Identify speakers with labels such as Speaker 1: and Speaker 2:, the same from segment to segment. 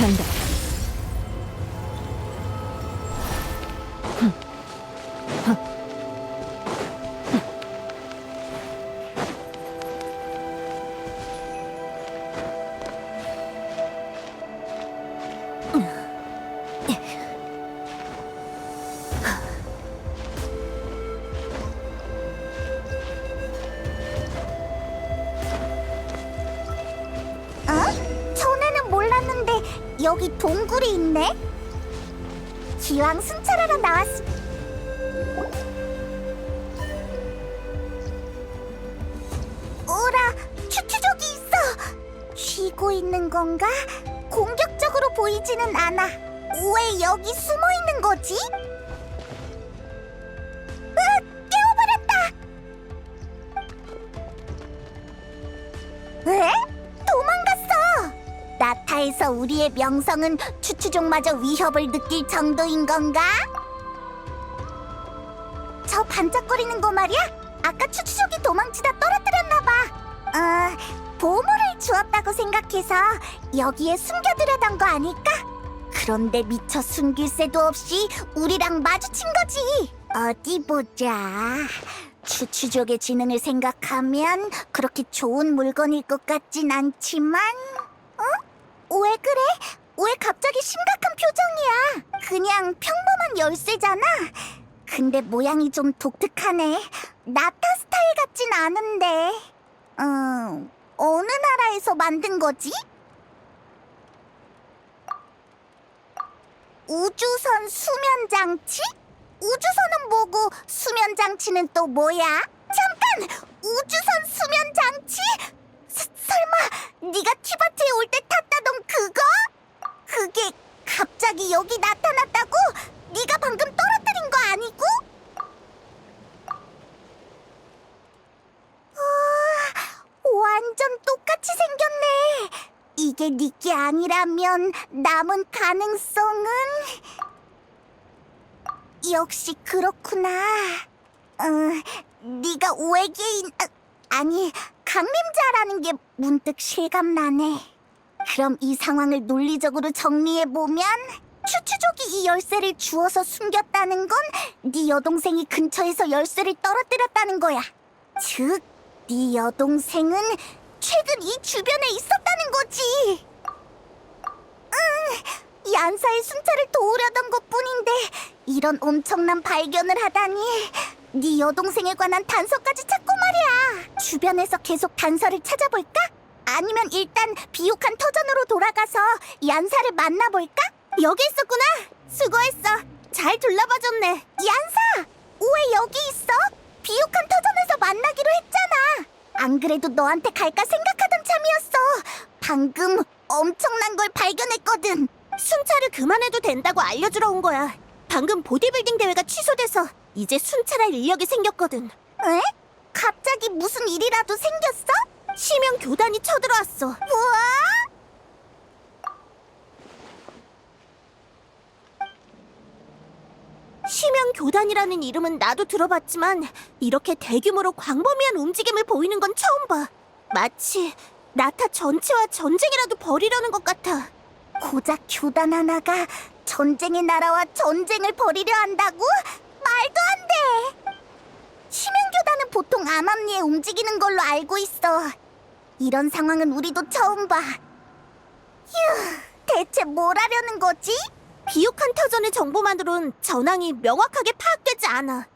Speaker 1: 간다.
Speaker 2: 전에는 몰랐는데 여기 동굴이 있네. 기왕 순찰하러 나왔. 오라, 추추족이 있어. 쉬고 있는 건가? 공격적으로 보이지는 않아. 왜 여기 숨어 있는 거지? 깨워버렸다. 왜? 도망갔어. 나타에서 우리의 명성은 추추족마저 위협을 느낄 정도인 건가? 저 반짝거리는 거 말이야? 아까 추추족이 도망치다 떨어뜨렸나 봐. 보물을 주었다고 생각해서 여기에 숨겨두려던 거 아닐까? 그런데 미처 숨길 새도 없이 우리랑 마주친 거지. 어디 보자. 추추족의 지능을 생각하면 그렇게 좋은 물건일 것 같진 않지만, 왜 그래? 왜 갑자기 심각한 표정이야? 그냥 평범한 열쇠잖아. 근데 모양이 좀 독특하네. 나타 스타일 같진 않은데. 어느 나라에서 만든 거지? 우주선 수면장치? 우주선은 뭐고 수면장치는 또 뭐야? 잠깐! 우주선 수면장치? 설마 네가 티바트에 올 때 탔다던 그거? 그게 갑자기 여기 나타났다고? 네가 방금 떨어뜨린 거 아니고? 완전 똑같이 생겼네. 이게 네게 아니라면 남은 가능성은... 역시 그렇구나. 네가 외계인... 아니, 강림자라는 게 문득 실감나네. 그럼 이 상황을 논리적으로 정리해보면 추추족이 이 열쇠를 주워서 숨겼다는 건 네 여동생이 근처에서 열쇠를 떨어뜨렸다는 거야. 즉, 네 여동생은 최근 이 주변에 있었다는 거지. 얀사의 순찰을 도우려던 것뿐인데 이런 엄청난 발견을 하다니. 네 여동생에 관한 단서까지 찾고 말이야. 주변에서 계속 단서를 찾아볼까? 아니면 일단 비옥한 터전으로 돌아가서 얀사를 만나볼까? 여기 있었구나. 수고했어. 잘 둘러봐줬네. 얀사! 왜 여기 있어? 비옥한 터전에서 만나기로 했잖아. 안 그래도 너한테 갈까 생각하던 참이었어. 방금 엄청난 걸 발견했거든. 순찰을 그만해도 된다고 알려주러 온 거야. 방금 보디빌딩 대회가 취소돼서 이제 순찰할 인력이 생겼거든. 에? 갑자기 무슨 일이라도 생겼어? 심형 교단이 쳐들어왔어. 뭐? 심형 교단이라는 이름은 나도 들어봤지만 이렇게 대규모로 광범위한 움직임을 보이는 건 처음 봐. 마치 나타 전체와 전쟁이라도 벌이려는 것 같아. 고작 교단 하나가 전쟁의 나라와 전쟁을 벌이려 한다고? 말도 안 돼! 심형교단은 보통 암암리에 움직이는 걸로 알고 있어. 이런 상황은 우리도 처음 봐. 휴, 대체 뭘 하려는 거지? 비옥한 터전의 정보만으론 전황이 명확하게 파악되지 않아.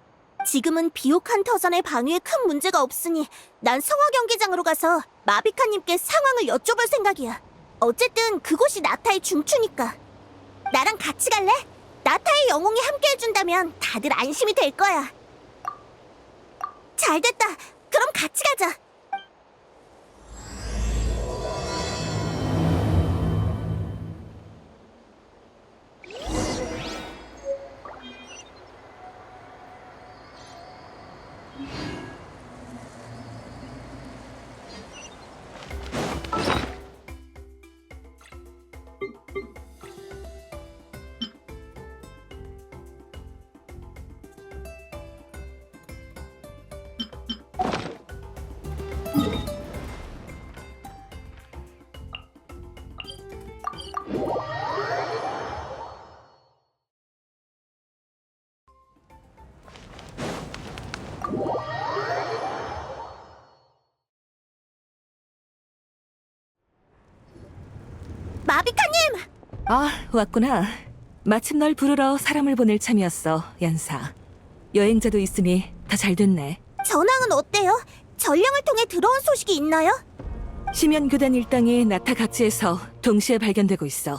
Speaker 2: 지금은 비옥한 터전의 방위에 큰 문제가 없으니 난 성화 경기장으로 가서 마비카님께 상황을 여쭤볼 생각이야. 어쨌든 그곳이 나타의 중추니까. 나랑 같이 갈래? 나타의 영웅이 함께 해준다면 다들 안심이 될 거야. 잘됐다. 그럼 같이 가자. 마비카님!
Speaker 1: 아, 왔구나. 마침 널 부르러 사람을 보낼 참이었어, 연사. 여행자도 있으니 더 잘 됐네.
Speaker 2: 전황은 어때요? 전령을 통해 들어온 소식이 있나요?
Speaker 1: 심연교단 일당이 나타 각지에서 동시에 발견되고 있어.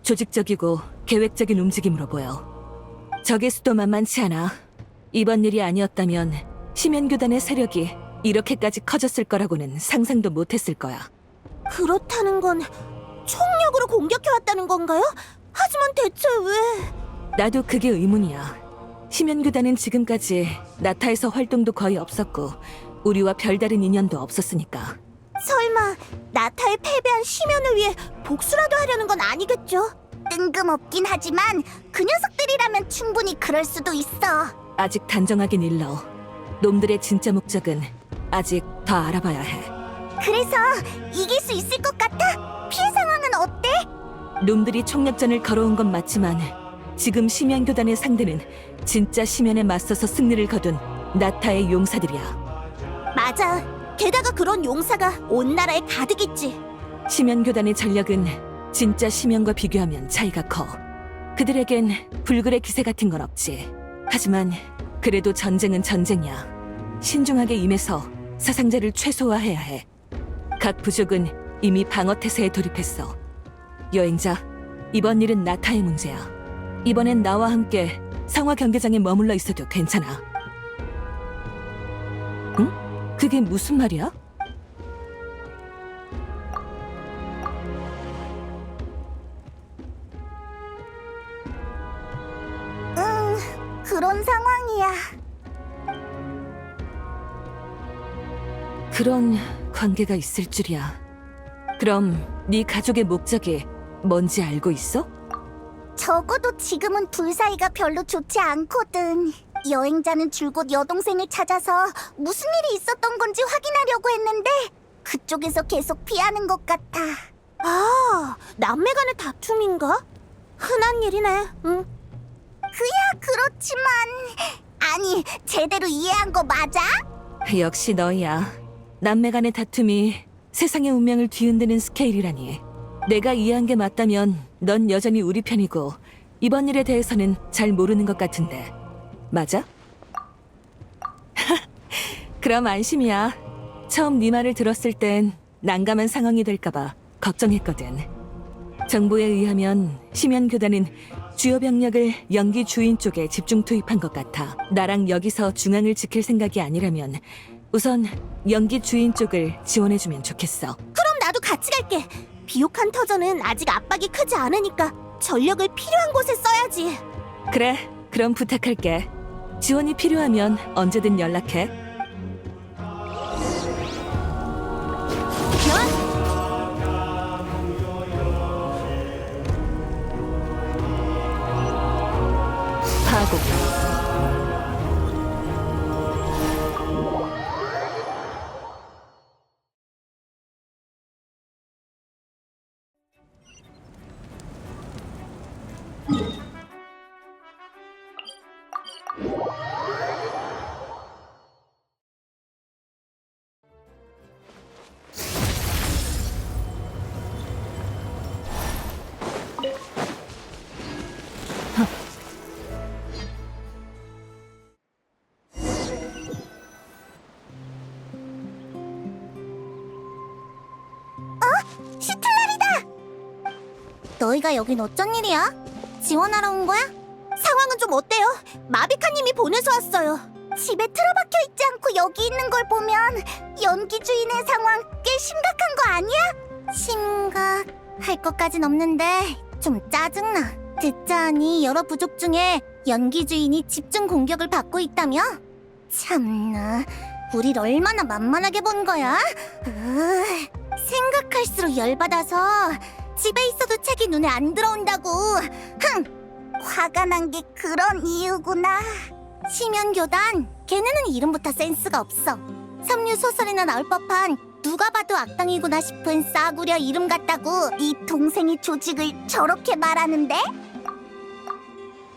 Speaker 1: 조직적이고 계획적인 움직임으로 보여. 적의 수도 만만치 않아. 이번 일이 아니었다면 심연교단의 세력이 이렇게까지 커졌을 거라고는 상상도 못했을 거야.
Speaker 2: 그렇다는 건 총력으로 공격해왔다는 건가요? 하지만 대체 왜...
Speaker 1: 나도 그게 의문이야. 심연교단은 지금까지 나타에서 활동도 거의 없었고 우리와 별다른 인연도 없었으니까.
Speaker 2: 설마 나타의 패배한 심연을 위해 복수라도 하려는 건 아니겠죠? 뜬금없긴 하지만 그 녀석들이라면 충분히 그럴 수도 있어.
Speaker 1: 아직 단정하긴 일러. 놈들의 진짜 목적은 아직 더 알아봐야 해.
Speaker 2: 그래서 이길 수 있을 것 같아? 피해 상황은 어때?
Speaker 1: 놈들이 총력전을 걸어온 건 맞지만 지금 심연교단의 상대는 진짜 심연에 맞서서 승리를 거둔 나타의 용사들이야.
Speaker 2: 맞아. 게다가 그런 용사가 온 나라에 가득 있지.
Speaker 1: 심연교단의 전력은 진짜 심연과 비교하면 차이가 커. 그들에겐 불굴의 기세 같은 건 없지. 하지만 그래도 전쟁은 전쟁이야. 신중하게 임해서 사상자를 최소화해야 해. 각 부족은 이미 방어태세에 돌입했어. 여행자, 이번 일은 나타의 문제야. 이번엔 나와 함께 상화 경계장에 머물러 있어도 괜찮아. 응? 그게 무슨 말이야?
Speaker 2: 그런 상황이야.
Speaker 1: 그런 관계가 있을 줄이야. 그럼 네 가족의 목적이 뭔지 알고 있어?
Speaker 2: 적어도 지금은 둘 사이가 별로 좋지 않거든. 여행자는 줄곧 여동생을 찾아서 무슨 일이 있었던 건지 확인하려고 했는데 그쪽에서 계속 피하는 것 같아. 아, 남매 간의 다툼인가? 흔한 일이네. 응. 그야 그렇지만... 아니, 제대로 이해한 거 맞아?
Speaker 1: 역시 너야. 남매 간의 다툼이 세상의 운명을 뒤흔드는 스케일이라니. 내가 이해한 게 맞다면 넌 여전히 우리 편이고 이번 일에 대해서는 잘 모르는 것 같은데. 맞아? 그럼 안심이야. 처음 네 말을 들었을 땐 난감한 상황이 될까봐 걱정했거든. 정보에 의하면 심연교단은 주요 병력을 연기 주인 쪽에 집중 투입한 것 같아. 나랑 여기서 중앙을 지킬 생각이 아니라면 우선 연기 주인 쪽을 지원해주면 좋겠어.
Speaker 2: 그럼 나도 같이 갈게. 비옥한 터전은 아직 압박이 크지 않으니까 전력을 필요한 곳에 써야지.
Speaker 1: 그래, 그럼 부탁할게. 지원이 필요하면 언제든 연락해. 파고.
Speaker 2: 시틀라리다! 너희가 여긴 어쩐 일이야? 지원하러 온 거야? 상황은 좀 어때요? 마비카님이 보내서 왔어요. 집에 틀어박혀 있지 않고 여기 있는 걸 보면 연기 주인의 상황 꽤 심각한 거 아니야? 심각할 것까진 없는데 좀 짜증나. 듣자 하니 여러 부족 중에 연기 주인이 집중 공격을 받고 있다며? 참나, 우릴 얼마나 만만하게 본 거야? 생각할수록 열받아서 집에 있어도 책이 눈에 안 들어온다고. 화가 난 게 그런 이유구나. 심연교단, 걔네는 이름부터 센스가 없어. 삼류 소설이나 나올 법한 누가 봐도 악당이구나 싶은 싸구려 이름 같다고 이 동생이 조직을 저렇게 말하는데?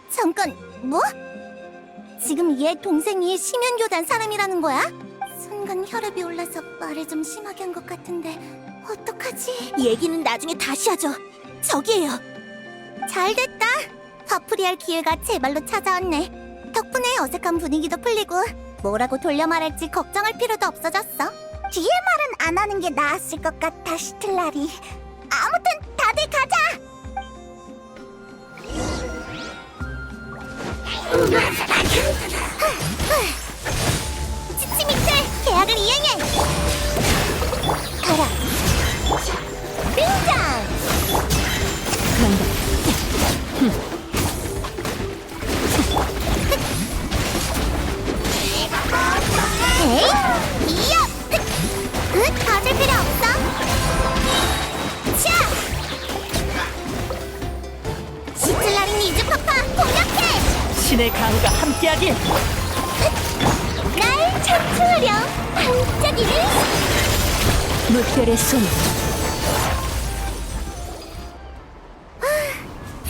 Speaker 2: 잠깐, 뭐? 지금 얘 동생이 심연교단 사람이라는 거야? 순간 혈압이 올라서 말을 좀 심하게 한 것 같은데 어떡하지? 얘기는 나중에 다시 하죠. 저기에요. 잘됐다. 화풀이할 기회가 제발로 찾아왔네. 덕분에 어색한 분위기도 풀리고 뭐라고 돌려 말할지 걱정할 필요도 없어졌어. 뒤에 말은 안 하는 게 나았을 것 같아, 시틀라리. 아무튼 다들 가자. 치치미틀 계약을 이행해. 가라. 등장.
Speaker 1: 간다.
Speaker 2: 에이, 이야. 가질 필요 없어. 자. 시틀라린 이즈파파 공격해.
Speaker 1: 신의 가호가 함께하길.
Speaker 2: 날 찬송하렴. 반짝이는
Speaker 1: 물결의 손.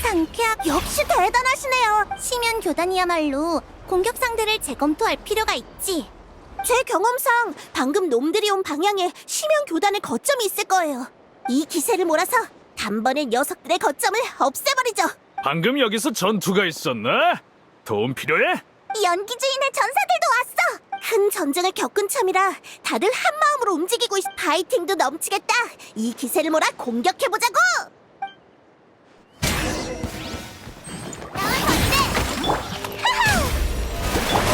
Speaker 2: 상쾌하. 역시 대단하시네요. 심연 교단이야말로 공격 상대를 재검토할 필요가 있지. 제 경험상 방금 놈들이 온 방향에 심연 교단의 거점이 있을 거예요. 이 기세를 몰아서 단번에 녀석들의 거점을 없애버리죠.
Speaker 3: 방금 여기서 전투가 있었나? 도움 필요해?
Speaker 2: 연기주인의 전사들도 왔어. 큰 전쟁을 겪은 참이라 다들 한 마음으로 움직이고 있어. 파이팅도 넘치겠다. 이 기세를 몰아 공격해보자고.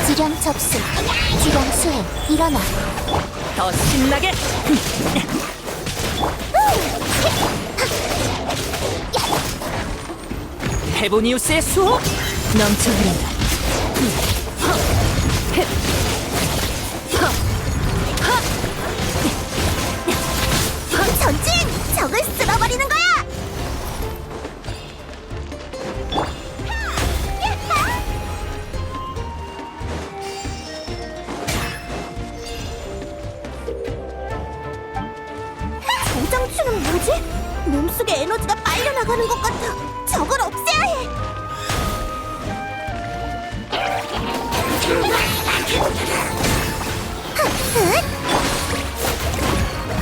Speaker 2: 지령 접수, 지령 수행, 일어나.
Speaker 1: 더 신나게. 헤보니우스의 수호 넘쳐 흐른다.
Speaker 2: 전진! 적을 쓸어버리는 거야! 정장추는 뭐지? 몸속에 에너지가 빨려나가는 것 같아. 저걸 없애야 해.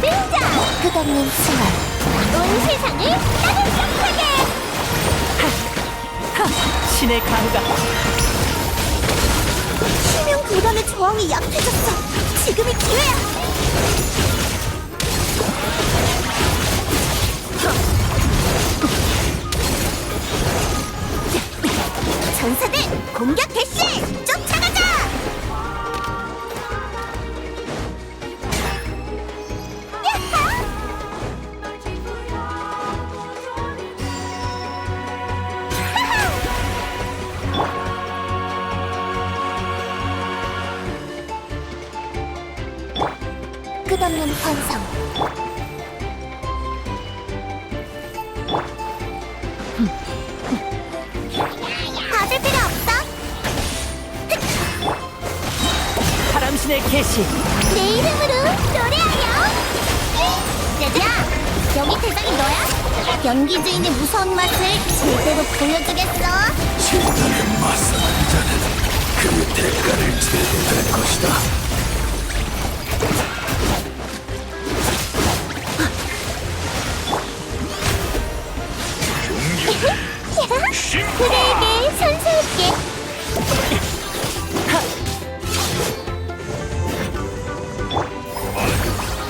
Speaker 2: 등장! 끝없는 순간 온 세상을 따뜻하게.
Speaker 1: 신의 가호가.
Speaker 2: 심형 교단의 저항이 약해졌어. 지금이 기회야. 전사들 공격 개시! 쫓아가자! 야하! 끝없는 환상. 봐줄 필요 없어.
Speaker 1: 바람신의 계시.
Speaker 2: 내 이름으로 노래하여. 얘들아, 여기 대장이 너야? 연기주인의 무서운 맛을 제대로 보여주겠어.
Speaker 4: 신단에 맞서는 자는 그 대가를 치르게 될 것이다.
Speaker 2: 그대에게 선사할게.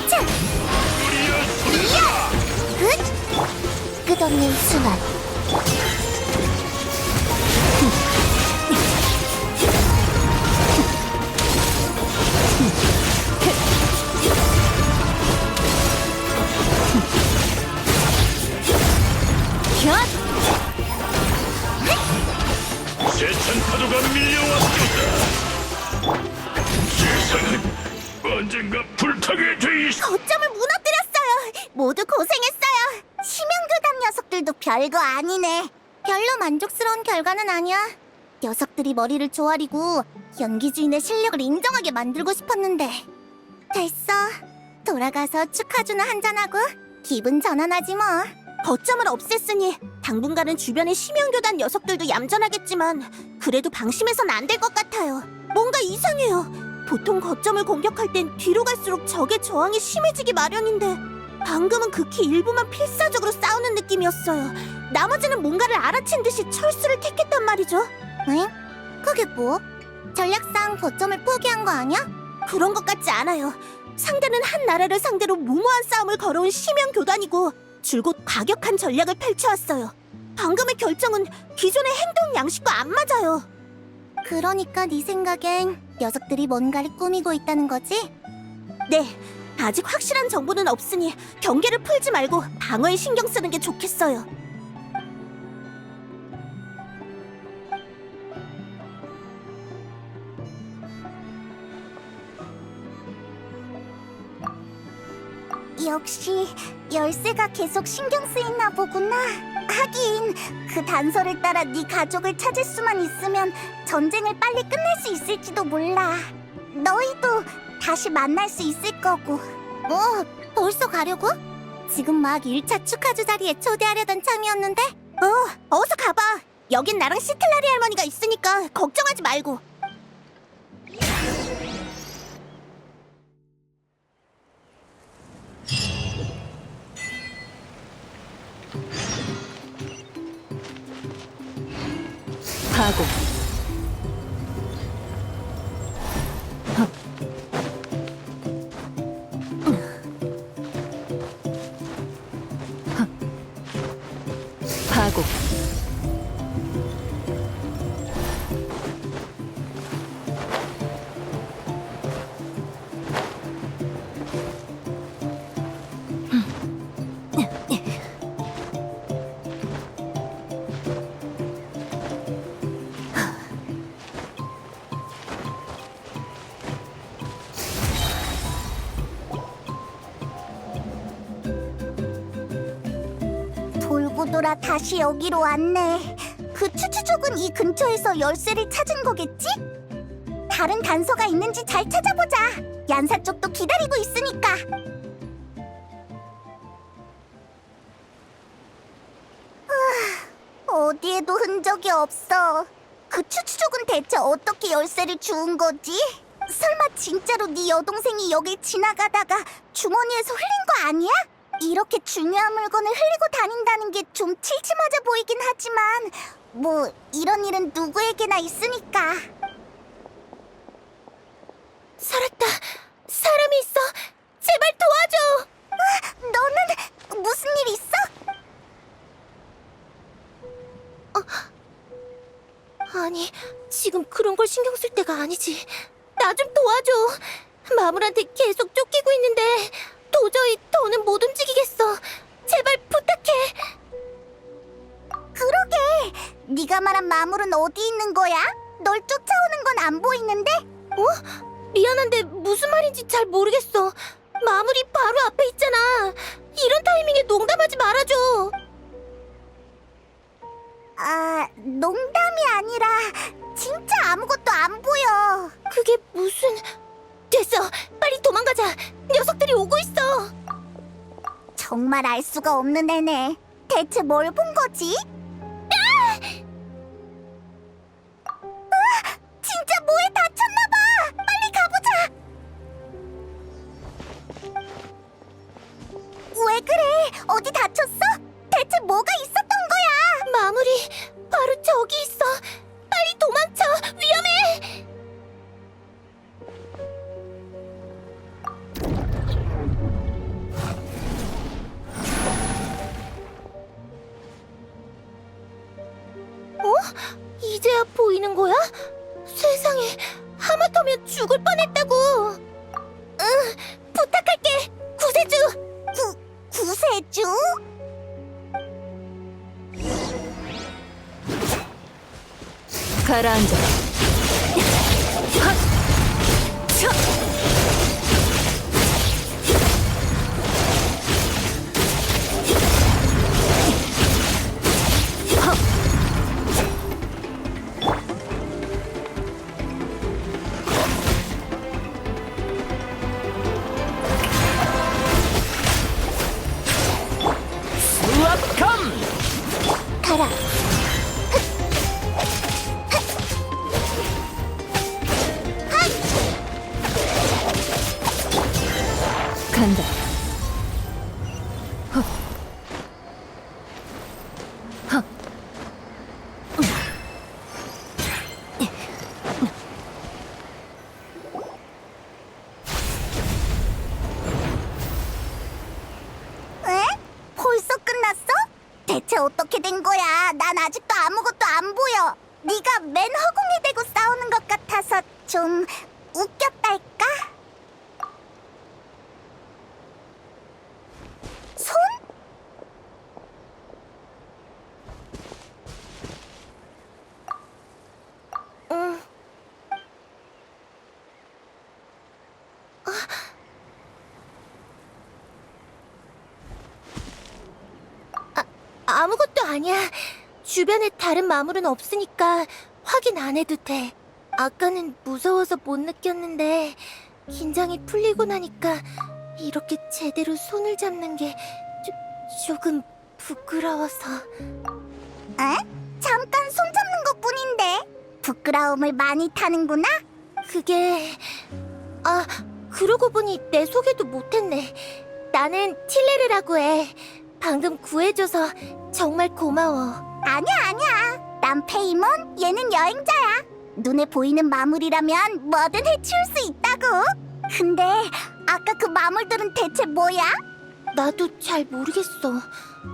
Speaker 2: 자, 이야! 끝없는 순환.
Speaker 3: 세찬 파도가 밀려왔습니다. 세상은 언젠가 불타게 돼 있어.
Speaker 2: 거점을 무너뜨렸어요. 모두 고생했어요. 심연교단 녀석들도 별거 아니네. 별로 만족스러운 결과는 아니야. 녀석들이 머리를 조아리고 연기주인의 실력을 인정하게 만들고 싶었는데. 됐어. 돌아가서 축하주나 한잔하고 기분 전환하지 뭐. 거점을 없앴으니 당분간은 주변의 심연교단 녀석들도 얌전하겠지만 그래도 방심해선 안 될 것 같아요. 뭔가 이상해요. 보통 거점을 공격할 땐 뒤로 갈수록 적의 저항이 심해지기 마련인데 방금은 극히 일부만 필사적으로 싸우는 느낌이었어요. 나머지는 뭔가를 알아챈 듯이 철수를 택했단 말이죠. 응? 그게 뭐? 전략상 거점을 포기한 거 아니야? 그런 것 같지 않아요. 상대는 한 나라를 상대로 무모한 싸움을 걸어온 심연교단이고 줄곧 과격한 전략을 펼쳐왔어요. 방금의 결정은 기존의 행동 양식과 안 맞아요. 그러니까 네 생각엔 녀석들이 뭔가를 꾸미고 있다는 거지? 네, 아직 확실한 정보는 없으니 경계를 풀지 말고 방어에 신경 쓰는 게 좋겠어요. 역시 열쇠가 계속 신경 쓰이나 보구나. 하긴 그 단서를 따라 네 가족을 찾을 수만 있으면 전쟁을 빨리 끝낼 수 있을지도 몰라. 너희도 다시 만날 수 있을 거고. 뭐 벌써 가려고? 지금 막 1차 축하주 자리에 초대하려던 참이었는데? 어서 가봐. 여긴 나랑 시틀라리 할머니가 있으니까 걱정하지 말고.
Speaker 1: 파고. 파고.
Speaker 2: 돌고 돌아 다시 여기로 왔네. 그 추추족은 이 근처에서 열쇠를 찾은 거겠지? 다른 단서가 있는지 잘 찾아보자. 얀사 쪽도 기다리고 있으니까. 어디에도 흔적이 없어. 그 추추족은 대체 어떻게 열쇠를 주운 거지? 설마 진짜로 네 여동생이 여길 지나가다가 주머니에서 흘린 거 아니야? 이렇게 중요한 물건을 흘리고 다닌다는 게 좀 칠칠맞아 보이긴 하지만 뭐 이런 일은 누구에게나 있으니까. 살았다. 사람이 있어. 제발 도와줘. 너는 무슨 일 있어? 아니, 지금 그런 걸 신경 쓸 때가 아니지. 나 좀 도와줘. 마물한테 계속 쫓기고 있는데 도저히 더는 못 움직이겠어. 제발 부탁해. 그러게. 네가 말한 마물은 어디 있는 거야? 널 쫓아오는 건 안 보이는데? 미안한데 무슨 말인지 잘 모르겠어. 마물이 바로 앞에 있잖아. 이런 타이밍에 농담하지 말아줘. 아, 농담이 아니라 진짜 아무것도 안 보여. 그게 무슨... 됐어. 빨리 도망가자. 녀석들이 오고 있어. 정말 알 수가 없는 애네. 대체 뭘 본 거지? 진짜 뭐에 다쳤나 봐. 빨리 가보자. 왜 그래? 어디 다쳤어? 대체 뭐가 있었던 거야? 마무리 바로 저기 있어. 빨리 도망쳐. 위험해. 이제야 보이는 거야? 세상에, 하마터면 죽을 뻔했다고. 응, 부탁할게. 구세주. 구세주?
Speaker 1: 가라앉아. 헛! 쳐! 헛!
Speaker 2: 가라.
Speaker 1: 간다.
Speaker 2: 에? 벌써 끝났어? 대체 어떻게 된 거야? 난 아직도 아무것도 안 보여. 네가 맨 허공에 대고 싸우는 것 같아서 좀 웃겼달까? 손? 응. 아무것도 아니야. 주변에 다른 마물은 없으니까 확인 안 해도 돼. 아까는 무서워서 못 느꼈는데 긴장이 풀리고 나니까 이렇게 제대로 손을 잡는 게 조금 부끄러워서. 에? 잠깐 손 잡는 것뿐인데 부끄러움을 많이 타는구나? 그게... 그러고 보니 내 소개도 못했네. 나는 틸레르라고 해. 방금 구해줘서 정말 고마워. 아니야. 난 페이몬, 얘는 여행자야. 눈에 보이는 마물이라면 뭐든 해치울 수 있다고. 근데 아까 그 마물들은 대체 뭐야? 나도 잘 모르겠어.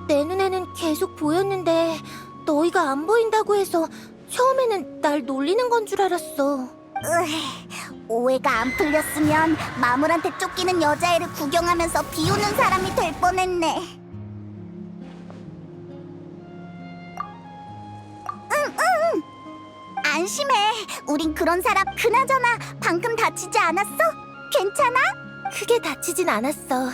Speaker 2: 내 눈에는 계속 보였는데 너희가 안 보인다고 해서 처음에는 날 놀리는 건 줄 알았어. 오해가 안 풀렸으면 마물한테 쫓기는 여자애를 구경하면서 비우는 사람이 될 뻔했네. 응. 안심해. 우린 그런 사람. 그나저나 방금 다치지 않았어? 괜찮아? 크게 다치진 않았어.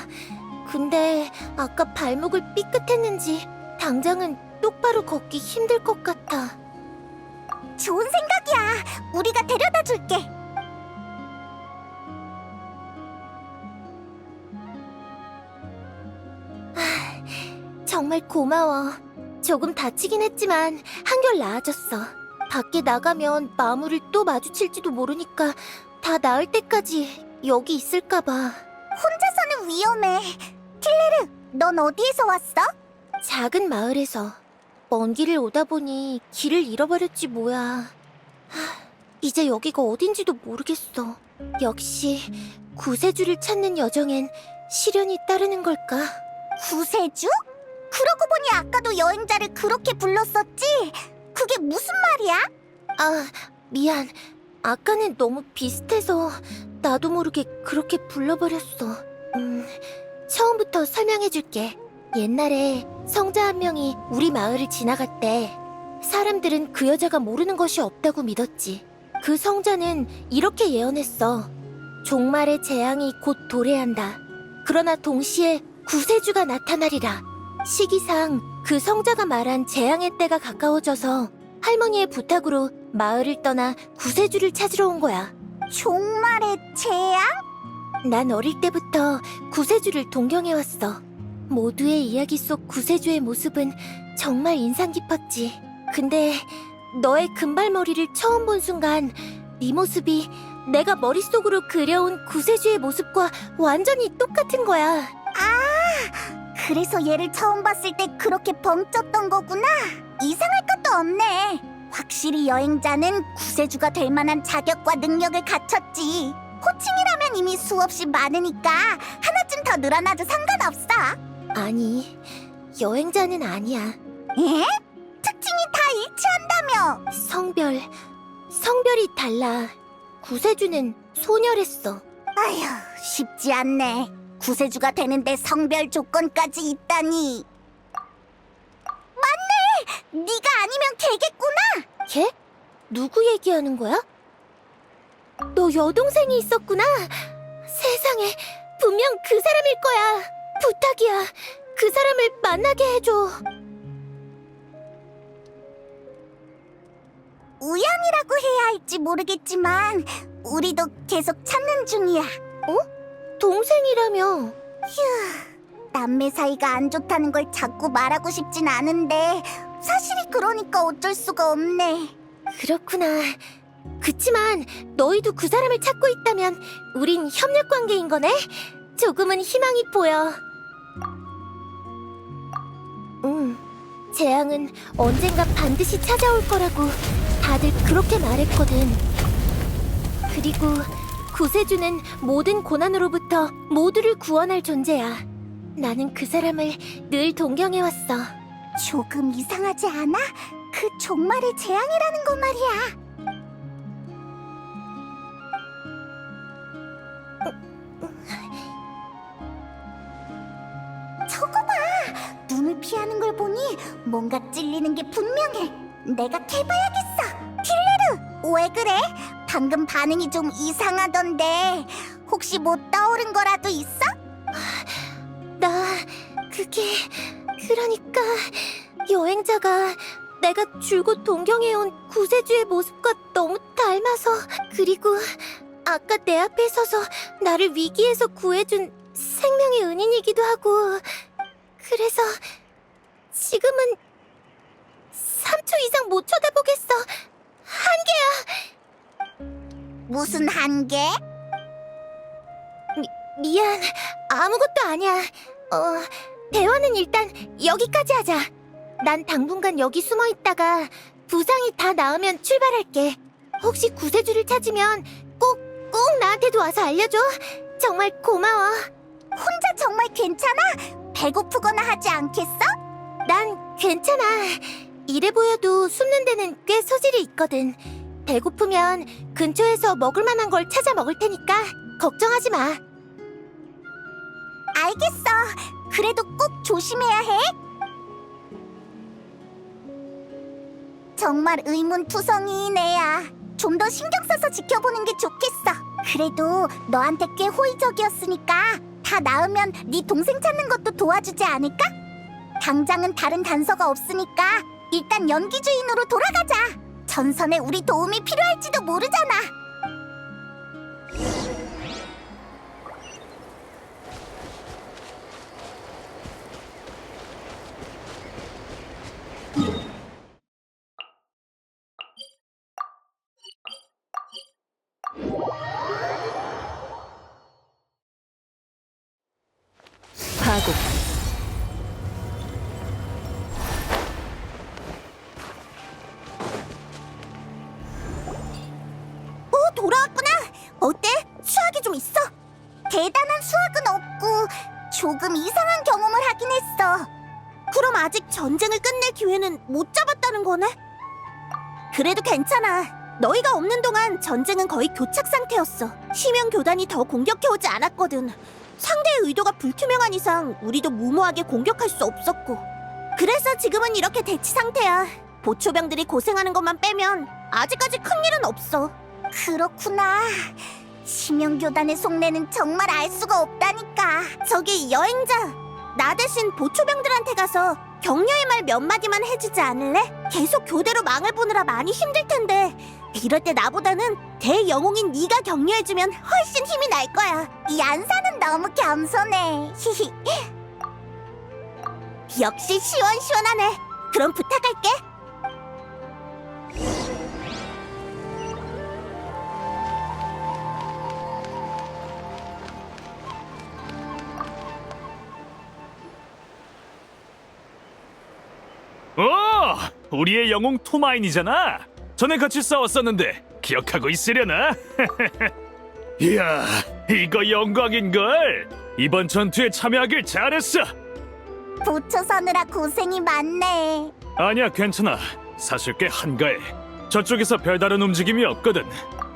Speaker 2: 근데 아까 발목을 삐끗했는지 당장은 똑바로 걷기 힘들 것 같아. 좋은 생각이야. 우리가 데려다 줄게. 정말 고마워. 조금 다치긴 했지만 한결 나아졌어. 밖에 나가면 마물을 또 마주칠지도 모르니까 다 나을 때까지 여기 있을까봐. 혼자서는 위험해. 틸레르, 넌 어디에서 왔어? 작은 마을에서. 먼 길을 오다 보니 길을 잃어버렸지 뭐야. 이제 여기가 어딘지도 모르겠어. 역시 구세주를 찾는 여정엔 시련이 따르는 걸까? 구세주? 그러고 보니 아까도 여행자를 그렇게 불렀었지? 그게 무슨 말이야? 미안. 아까는 너무 비슷해서 나도 모르게 그렇게 불러버렸어. 처음부터 설명해줄게. 옛날에 성자 한 명이 우리 마을을 지나갔대. 사람들은 그 여자가 모르는 것이 없다고 믿었지. 그 성자는 이렇게 예언했어. 종말의 재앙이 곧 도래한다. 그러나 동시에 구세주가 나타나리라. 시기상 그 성자가 말한 재앙의 때가 가까워져서 할머니의 부탁으로 마을을 떠나 구세주를 찾으러 온 거야. 종말의 재앙? 난 어릴 때부터 구세주를 동경해왔어. 모두의 이야기 속 구세주의 모습은 정말 인상 깊었지. 근데 너의 금발머리를 처음 본 순간 네 모습이 내가 머릿속으로 그려온 구세주의 모습과 완전히 똑같은 거야. 그래서 얘를 처음 봤을 때 그렇게 벙쪘던 거구나. 이상할 것도 없네. 확실히 여행자는 구세주가 될 만한 자격과 능력을 갖췄지. 호칭이라면 이미 수없이 많으니까 하나쯤 더 늘어나도 상관없어. 아니, 여행자는 아니야. 에? 특징이 다 일치한다며. 성별이 달라. 구세주는 소녀랬어. 아휴, 쉽지 않네. 구세주가 되는데 성별 조건까지 있다니. 맞네! 네가 아니면 걔겠구나. 걔? 누구 얘기하는 거야? 너 여동생이 있었구나. 세상에, 분명 그 사람일 거야. 부탁이야. 그 사람을 만나게 해줘. 우연이라고 해야 할지 모르겠지만 우리도 계속 찾는 중이야. 어? 동생이라며. 휴, 남매 사이가 안 좋다는 걸 자꾸 말하고 싶진 않은데 사실이 그러니까 어쩔 수가 없네.
Speaker 5: 그렇구나. 그치만 너희도 그 사람을 찾고 있다면 우린 협력 관계인 거네? 조금은 희망이 보여. 재앙은 언젠가 반드시 찾아올 거라고 다들 그렇게 말했거든. 그리고 구세주는 모든 고난으로부터 모두를 구원할 존재야. 나는 그 사람을 늘 동경해왔어.
Speaker 2: 조금 이상하지 않아? 그 종말의 재앙이라는 거 말이야. 저거 봐! 눈을 피하는 걸 보니 뭔가 찔리는 게 분명해. 내가 캐봐야겠어. 필레르, 왜 그래? 방금 반응이 좀 이상하던데 혹시 뭐 떠오른 거라도 있어?
Speaker 5: 그러니까 여행자가 내가 줄곧 동경해온 구세주의 모습과 너무 닮아서, 그리고 아까 내 앞에 서서 나를 위기에서 구해준 생명의 은인이기도 하고, 그래서 지금은 3초 이상 못 쳐다보겠어. 한계야.
Speaker 2: 무슨 한계?
Speaker 5: 미안, 아무것도 아니야. 대화는 일단 여기까지 하자. 난 당분간 여기 숨어 있다가 부상이 다 나으면 출발할게. 혹시 구세주를 찾으면 꼭 나한테도 와서 알려줘. 정말 고마워.
Speaker 2: 혼자 정말 괜찮아? 배고프거나 하지 않겠어?
Speaker 5: 난 괜찮아. 이래 보여도 숨는 데는 꽤 소질이 있거든. 배고프면 근처에서 먹을 만한 걸 찾아 먹을 테니까 걱정하지 마.
Speaker 2: 알겠어. 그래도 꼭 조심해야 해. 정말 의문투성이인 애야. 좀 더 신경 써서 지켜보는 게 좋겠어. 그래도 너한테 꽤 호의적이었으니까 다 나으면 네 동생 찾는 것도 도와주지 않을까? 당장은 다른 단서가 없으니까 일단 연기 주인으로 돌아가자. 전선에 우리 도움이 필요할지도 모르잖아.
Speaker 1: 파국.
Speaker 2: 오, 돌아왔구나. 어때? 수학이 좀 있어? 대단한 수학은 없고 조금 이상한 경험을 하긴 했어. 그럼 아직 전쟁을 끝낼 기회는 못 잡았다는 거네? 그래도 괜찮아. 너희가 없는 동안 전쟁은 거의 교착 상태였어. 심연 교단이 더 공격해오지 않았거든. 상대의 의도가 불투명한 이상 우리도 무모하게 공격할 수 없었고. 그래서 지금은 이렇게 대치 상태야. 보초병들이 고생하는 것만 빼면 아직까지 큰일은 없어. 그렇구나. 심연교단의 속내는 정말 알 수가 없다니까. 저기 여행자, 나 대신 보초병들한테 가서 격려의 말 몇 마디만 해주지 않을래? 계속 교대로 망을 보느라 많이 힘들 텐데 이럴 때 나보다는 대영웅인 네가 격려해주면 훨씬 힘이 날 거야. 이 안사는 너무 겸손해. 히히. 역시 시원시원하네. 그럼 부탁할게.
Speaker 3: 우리의 영웅 토마인이잖아. 전에 같이 싸웠었는데 기억하고 있으려나? 이야, 이거 영광인걸. 이번 전투에 참여하길 잘했어.
Speaker 2: 보초 서느라 고생이 많네.
Speaker 3: 아니야, 괜찮아. 사실 꽤 한가해. 저쪽에서 별다른 움직임이 없거든.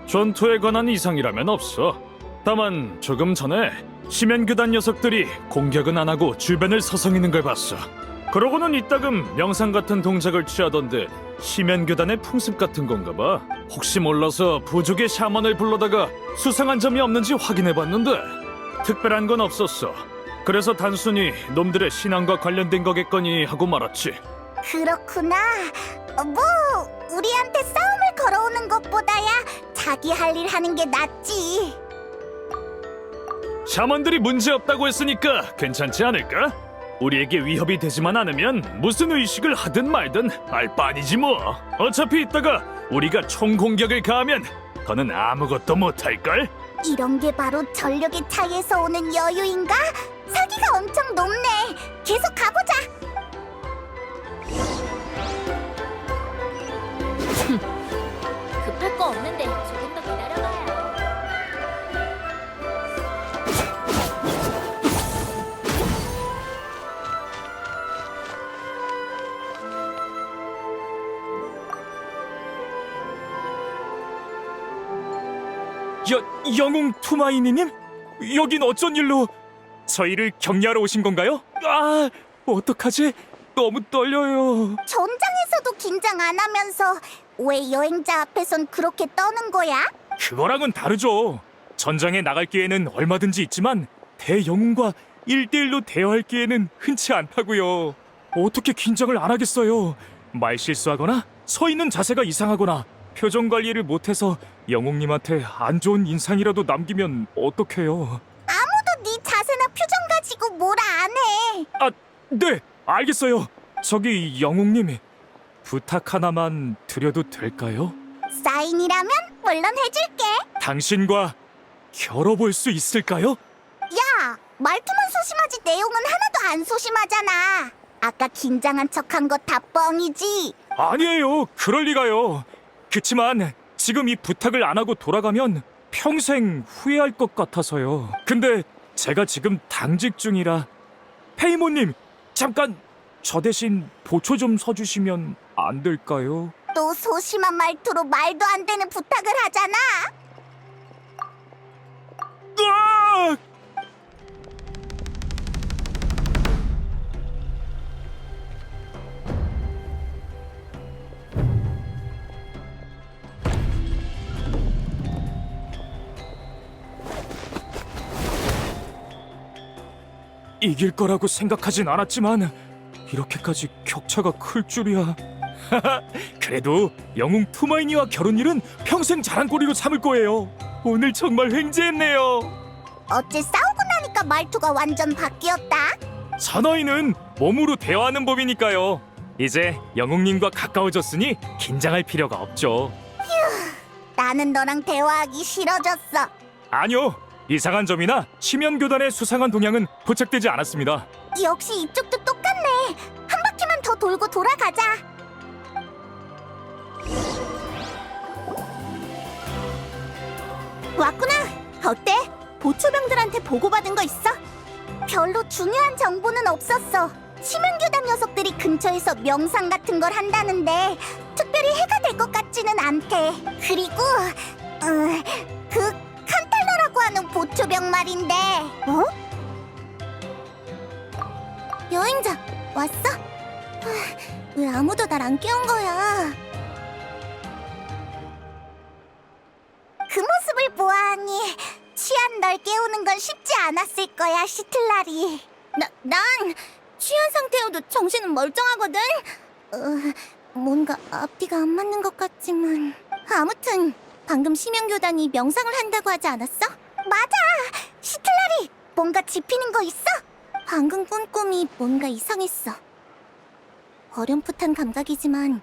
Speaker 3: 전투에 관한 이상이라면 없어. 다만 조금 전에 심연교단 녀석들이 공격은 안 하고 주변을 서성이는 걸 봤어. 그러고는 이따금 명상 같은 동작을 취하던데 심연교단의 풍습 같은 건가 봐. 혹시 몰라서 부족의 샤먼을 불러다가 수상한 점이 없는지 확인해봤는데 특별한 건 없었어. 그래서 단순히 놈들의 신앙과 관련된 거겠거니 하고 말았지.
Speaker 2: 그렇구나. 뭐 우리한테 싸움을 걸어오는 것보다야 자기 할 일 하는 게 낫지.
Speaker 3: 샤먼들이 문제없다고 했으니까 괜찮지 않을까? 우리에게 위협이 되지만 않으면 무슨 의식을 하든 말든 알 바 아니지 뭐. 어차피 이따가 우리가 총공격을 가하면 더는 아무것도 못할걸?
Speaker 2: 이런 게 바로 전력의 차이에서 오는 여유인가? 사기가 엄청 높네. 계속 가보자.
Speaker 5: 급할 거 없는데 조금 더 기다려봐요.
Speaker 6: 영웅 투마이니님? 여긴 어쩐 일로 저희를 격려하러 오신 건가요? 아, 어떡하지? 너무 떨려요.
Speaker 2: 전장에서도 긴장 안 하면서 왜 여행자 앞에선 그렇게 떠는 거야?
Speaker 6: 그거랑은 다르죠. 전장에 나갈 기회는 얼마든지 있지만 대영웅과 1대1로 대화할 기회는 흔치 않다고요. 어떻게 긴장을 안 하겠어요? 말 실수하거나 서 있는 자세가 이상하거나 표정 관리를 못해서 영웅님한테 안 좋은 인상이라도 남기면 어떡해요?
Speaker 2: 아무도 네 자세나 표정 가지고 뭐라 안 해.
Speaker 6: 아, 네, 알겠어요. 저기 영웅님, 부탁 하나만 드려도 될까요?
Speaker 2: 사인이라면 물론 해줄게.
Speaker 6: 당신과 겨뤄볼 수 있을까요?
Speaker 2: 야, 말투만 소심하지 내용은 하나도 안 소심하잖아. 아까 긴장한 척한 거 다 뻥이지.
Speaker 6: 아니에요, 그럴 리가요. 그치만 지금 이 부탁을 안 하고 돌아가면 평생 후회할 것 같아서요. 근데 제가 지금 당직 중이라 페이모님, 잠깐 저 대신 보초 좀 서주시면 안 될까요?
Speaker 2: 또 소심한 말투로 말도 안 되는 부탁을 하잖아.
Speaker 6: 으악! 이길 거라고 생각하진 않았지만 이렇게까지 격차가 클 줄이야. 그래도 영웅 투마이니와 결혼일은 평생 자랑거리로 삼을 거예요. 오늘 정말 횡재했네요.
Speaker 2: 어째 싸우고 나니까 말투가 완전 바뀌었다.
Speaker 6: 사나이는 몸으로 대화하는 법이니까요. 이제 영웅님과 가까워졌으니 긴장할 필요가 없죠.
Speaker 2: 나는 너랑 대화하기 싫어졌어.
Speaker 6: 아니요, 이상한 점이나 심연교단의 수상한 동향은 포착되지 않았습니다.
Speaker 2: 역시 이쪽도 똑같네. 한 바퀴만 더 돌고 돌아가자. 왔구나. 어때? 보초병들한테 보고받은 거 있어? 별로 중요한 정보는 없었어. 심연교단 녀석들이 근처에서 명상 같은 걸 한다는데 특별히 해가 될 것 같지는 않대. 그리고 그 칸탈러라고 하는 보초병 말인데. 어? 여행자 왔어? 왜 아무도 날 안 깨운 거야? 그 모습을 보아하니 취한 널 깨우는 건 쉽지 않았을 거야, 시틀라리. 난 취한 상태여도 정신은 멀쩡하거든. 뭔가 앞뒤가 안 맞는 것 같지만. 아무튼 방금 심연교단이 명상을 한다고 하지 않았어? 맞아! 시틀라리! 뭔가 짚히는 거 있어? 방금 꾼 꿈이 뭔가 이상했어. 어렴풋한 감각이지만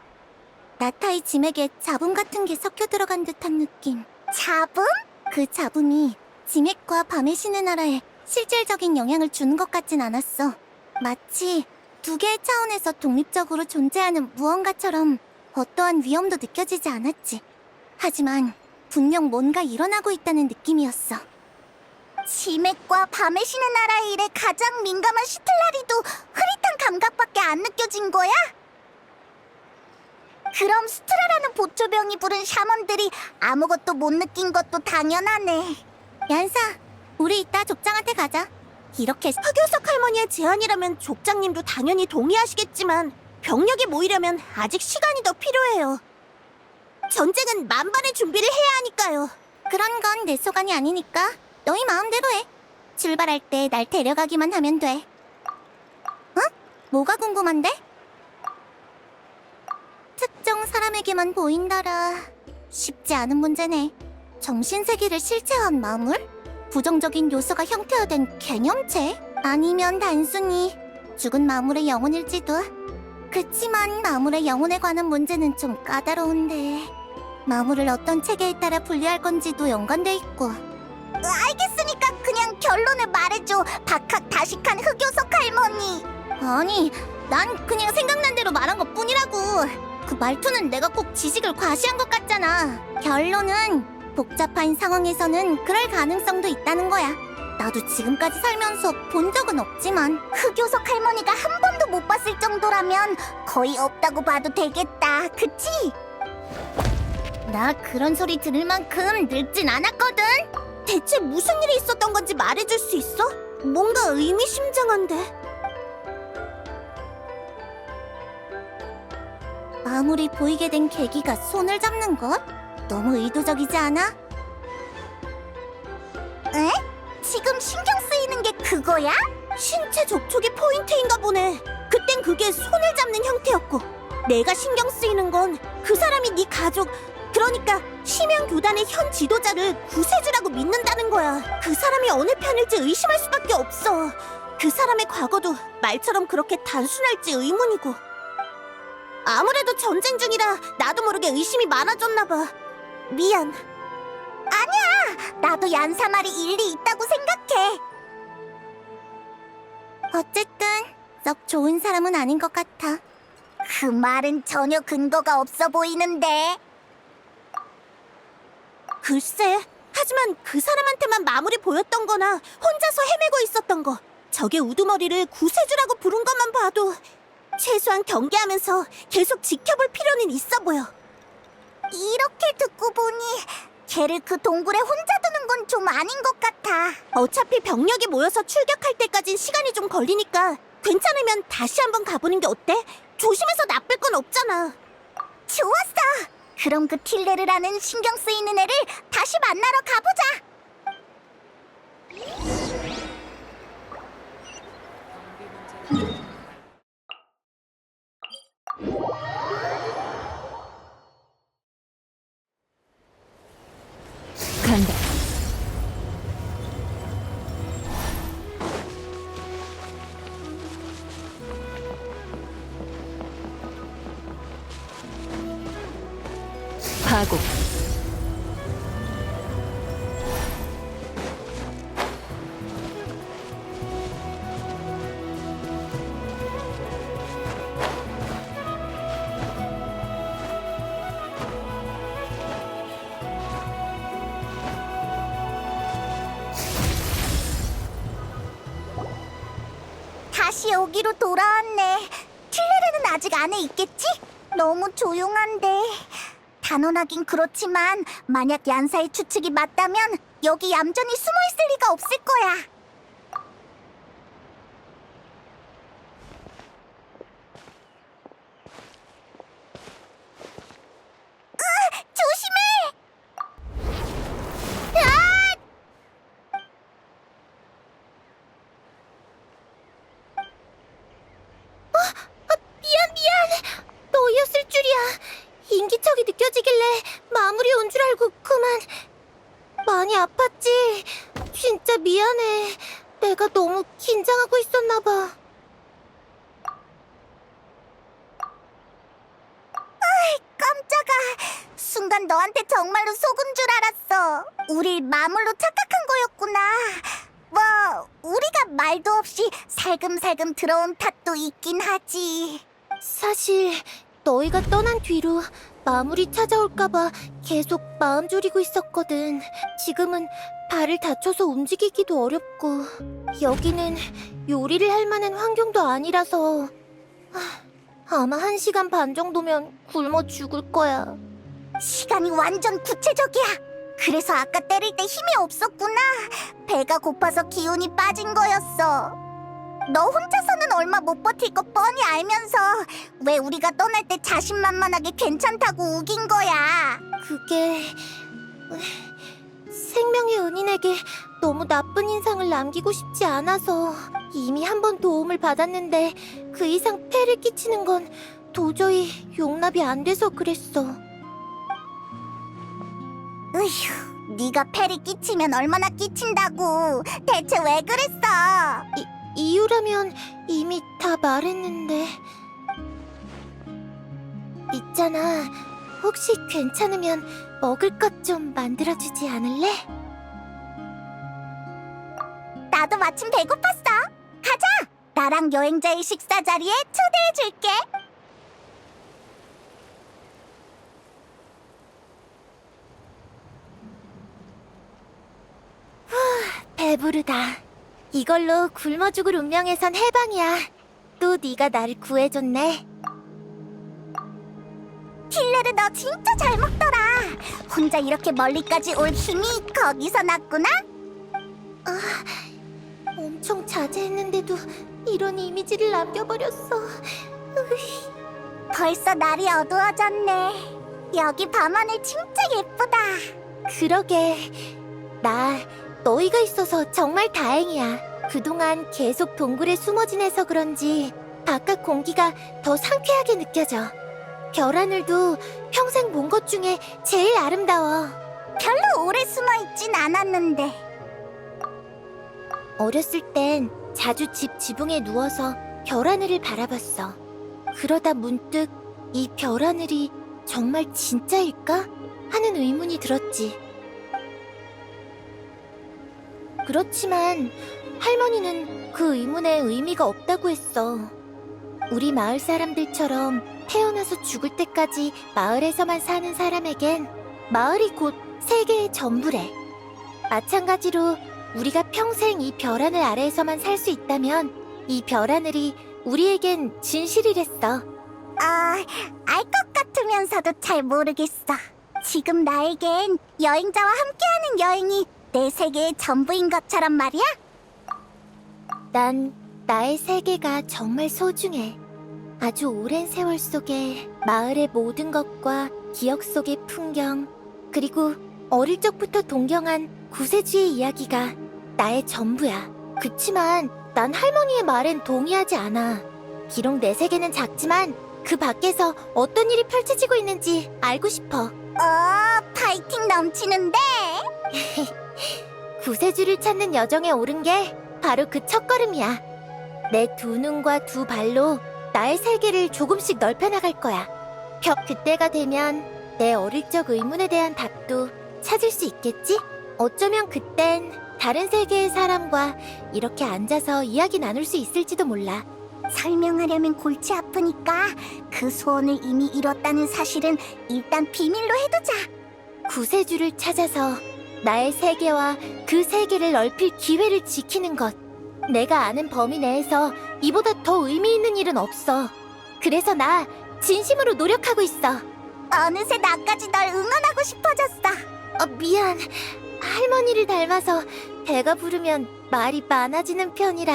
Speaker 2: 나타의 짐에게 잡음 같은 게 섞여 들어간 듯한 느낌. 잡음? 그 잡음이 짐액과 밤의 신의 나라에 실질적인 영향을 주는 것 같진 않았어. 마치 두 개의 차원에서 독립적으로 존재하는 무언가처럼 어떠한 위험도 느껴지지 않았지. 하지만 분명 뭔가 일어나고 있다는 느낌이었어. 지맥과 밤의 신의 나라의 일에 가장 민감한 시틀라리도 흐릿한 감각밖에 안 느껴진 거야? 그럼 스트라라는 보초병이 부른 샤먼들이 아무것도 못 느낀 것도 당연하네. 얀사, 우리 이따 족장한테 가자. 이렇게 서교석 할머니의 제안이라면 족장님도 당연히 동의하시겠지만 병력이 모이려면 아직 시간이 더 필요해요. 전쟁은 만반의 준비를 해야 하니까요. 그런 건 내 소관이 아니니까 너희 마음대로 해. 출발할 때 날 데려가기만 하면 돼. 어? 뭐가 궁금한데? 특정 사람에게만 보인다라. 쉽지 않은 문제네. 정신세계를 실체화한 마물?
Speaker 5: 부정적인 요소가 형태화된 개념체? 아니면 단순히 죽은 마물의 영혼일지도. 그치만 마물의 영혼에 관한 문제는 좀 까다로운데 마물을 어떤 체계에 따라 분리할 건지도 연관돼 있고. 알겠으니까 그냥 결론을 말해줘. 박학다식한 흑요석 할머니. 아니, 난 그냥 생각난 대로 말한 것뿐이라고. 그 말투는 내가 꼭 지식을 과시한 것 같잖아. 결론은 복잡한 상황에서는 그럴 가능성도 있다는 거야. 나도 지금까지 살면서 본 적은 없지만 흑요석 할머니가 한 번도 못 봤을 정도라면 거의 없다고 봐도 되겠다. 그치? 나 그런 소리 들을 만큼 늙진 않았거든.
Speaker 2: 대체 무슨 일이 있었던 건지 말해줄 수 있어? 뭔가 의미심장한데.
Speaker 5: 마물이 보이게 된 계기가 손을 잡는 것? 너무 의도적이지 않아? 에? 지금 신경 쓰이는 게 그거야?
Speaker 2: 신체 접촉이 포인트인가 보네. 그땐 그게 손을 잡는 형태였고, 내가 신경 쓰이는 건 그 사람이 네 가족, 그러니까 심연교단의 현 지도자를 구세주라고 믿는다는 거야. 그 사람이 어느 편일지 의심할 수밖에 없어. 그 사람의 과거도 말처럼 그렇게 단순할지 의문이고. 아무래도 전쟁 중이라 나도 모르게 의심이 많아졌나 봐. 미안.
Speaker 5: 나도 얀사 말이 일리 있다고 생각해. 어쨌든 썩 좋은 사람은 아닌 것 같아. 그 말은 전혀 근거가 없어 보이는데.
Speaker 2: 글쎄, 하지만 그 사람한테만 마물이 보였던 거나 혼자서 헤매고 있었던 거, 적의 우두머리를 구세주라고 부른 것만 봐도 최소한 경계하면서 계속 지켜볼 필요는 있어 보여.
Speaker 5: 이렇게 듣고 보니 걔를 그 동굴에 혼자 두는 건 좀 아닌 것 같아.
Speaker 2: 어차피 병력이 모여서 출격할 때까진 시간이 좀 걸리니까 괜찮으면 다시 한번 가보는 게 어때? 조심해서 나쁠 건 없잖아.
Speaker 5: 좋았어. 그럼 그 틸레르라는 신경 쓰이는 애를 다시 만나러 가보자.
Speaker 1: 간다. 파고.
Speaker 5: 다시 여기로 돌아왔네. 틸레르는 아직 안에 있겠지? 너무 조용한데. 단언하긴 그렇지만 만약 얀사의 추측이 맞다면 여기 얌전히 숨어있을 리가 없을 거야. 조심해! 미안. 너였을 줄이야. 인기척이 느껴지길래 마무리 온 줄 알고 그만. 많이 아팠지? 진짜 미안해. 내가 너무 긴장하고 있었나 봐. 깜짝아. 순간 너한테 정말로 속은 줄 알았어. 우릴 마물로 착각한 거였구나. 뭐 우리가 말도 없이 살금살금 들어온 탓도 있긴 하지. 사실 너희가 떠난 뒤로 마물이 찾아올까봐 계속 마음 졸이고 있었거든. 지금은 발을 다쳐서 움직이기도 어렵고 여기는 요리를 할 만한 환경도 아니라서 아마 1시간 반 정도면 굶어 죽을 거야. 시간이 완전 구체적이야. 그래서 아까 때릴 때 힘이 없었구나. 배가 고파서 기운이 빠진 거였어. 너 혼자서는 얼마 못 버틸 거 뻔히 알면서 왜 우리가 떠날 때 자신만만하게 괜찮다고 우긴 거야. 그게 생명의 은인에게 너무 나쁜 인상을 남기고 싶지 않아서. 이미 한 번 도움을 받았는데 그 이상 폐를 끼치는 건 도저히 용납이 안 돼서 그랬어. 으휴,
Speaker 2: 네가 패리 끼치면 얼마나 끼친다고. 대체 왜 그랬어?
Speaker 5: 이유라면 이미 다 말했는데. 있잖아, 혹시 괜찮으면 먹을 것 좀 만들어주지 않을래?
Speaker 2: 나도 마침 배고팠어. 가자. 나랑 여행자의 식사 자리에 초대해줄게.
Speaker 5: 배부르다. 이걸로 굶어 죽을 운명에선 해방이야. 또 네가 나를 구해줬네.
Speaker 2: 킬레르 너 진짜 잘 먹더라. 혼자 이렇게 멀리까지 올 힘이 거기서 났구나.
Speaker 5: 엄청 자제했는데도 이런 이미지를 남겨버렸어.
Speaker 2: 벌써 날이 어두워졌네. 여기 밤하늘 진짜 예쁘다.
Speaker 5: 그러게. 나 너희가 있어서 정말 다행이야. 그동안 계속 동굴에 숨어 지내서 그런지 바깥 공기가 더 상쾌하게 느껴져. 별하늘도 평생 본 것 중에 제일 아름다워.
Speaker 2: 별로 오래 숨어있진 않았는데.
Speaker 5: 어렸을 땐 자주 집 지붕에 누워서 별하늘을 바라봤어. 그러다 문득 이 별하늘이 정말 진짜일까? 하는 의문이 들었지. 그렇지만 할머니는 그 의문에 의미가 없다고 했어. 우리 마을 사람들처럼 태어나서 죽을 때까지 마을에서만 사는 사람에겐 마을이 곧 세계의 전부래. 마찬가지로 우리가 평생 이 별하늘 아래에서만 살 수 있다면 이 별하늘이 우리에겐 진실이랬어.
Speaker 2: 알 것 같으면서도 잘 모르겠어. 지금 나에겐 여행자와 함께하는 여행이 내 세계의 전부인 것처럼 말이야.
Speaker 5: 난 나의 세계가 정말 소중해. 아주 오랜 세월 속에 마을의 모든 것과 기억 속의 풍경, 그리고 어릴 적부터 동경한 구세주의 이야기가 나의 전부야. 그치만 난 할머니의 말엔 동의하지 않아. 비록 내 세계는 작지만 그 밖에서 어떤 일이 펼쳐지고 있는지 알고 싶어.
Speaker 2: 파이팅 넘치는데.
Speaker 5: 구세주를 찾는 여정에 오른 게 바로 그 첫걸음이야. 내 두 눈과 두 발로 나의 세계를 조금씩 넓혀나갈 거야. 그때가 되면 내 어릴 적 의문에 대한 답도 찾을 수 있겠지? 어쩌면 그땐 다른 세계의 사람과 이렇게 앉아서 이야기 나눌 수 있을지도 몰라.
Speaker 2: 설명하려면 골치 아프니까 그 소원을 이미 이뤘다는 사실은 일단 비밀로 해두자.
Speaker 5: 구세주를 찾아서 나의 세계와 그 세계를 넓힐 기회를 지키는 것. 내가 아는 범위 내에서 이보다 더 의미 있는 일은 없어. 그래서 나 진심으로 노력하고 있어.
Speaker 2: 어느새 나까지 널 응원하고 싶어졌어.
Speaker 5: 미안. 할머니를 닮아서 배가 부르면 말이 많아지는 편이라.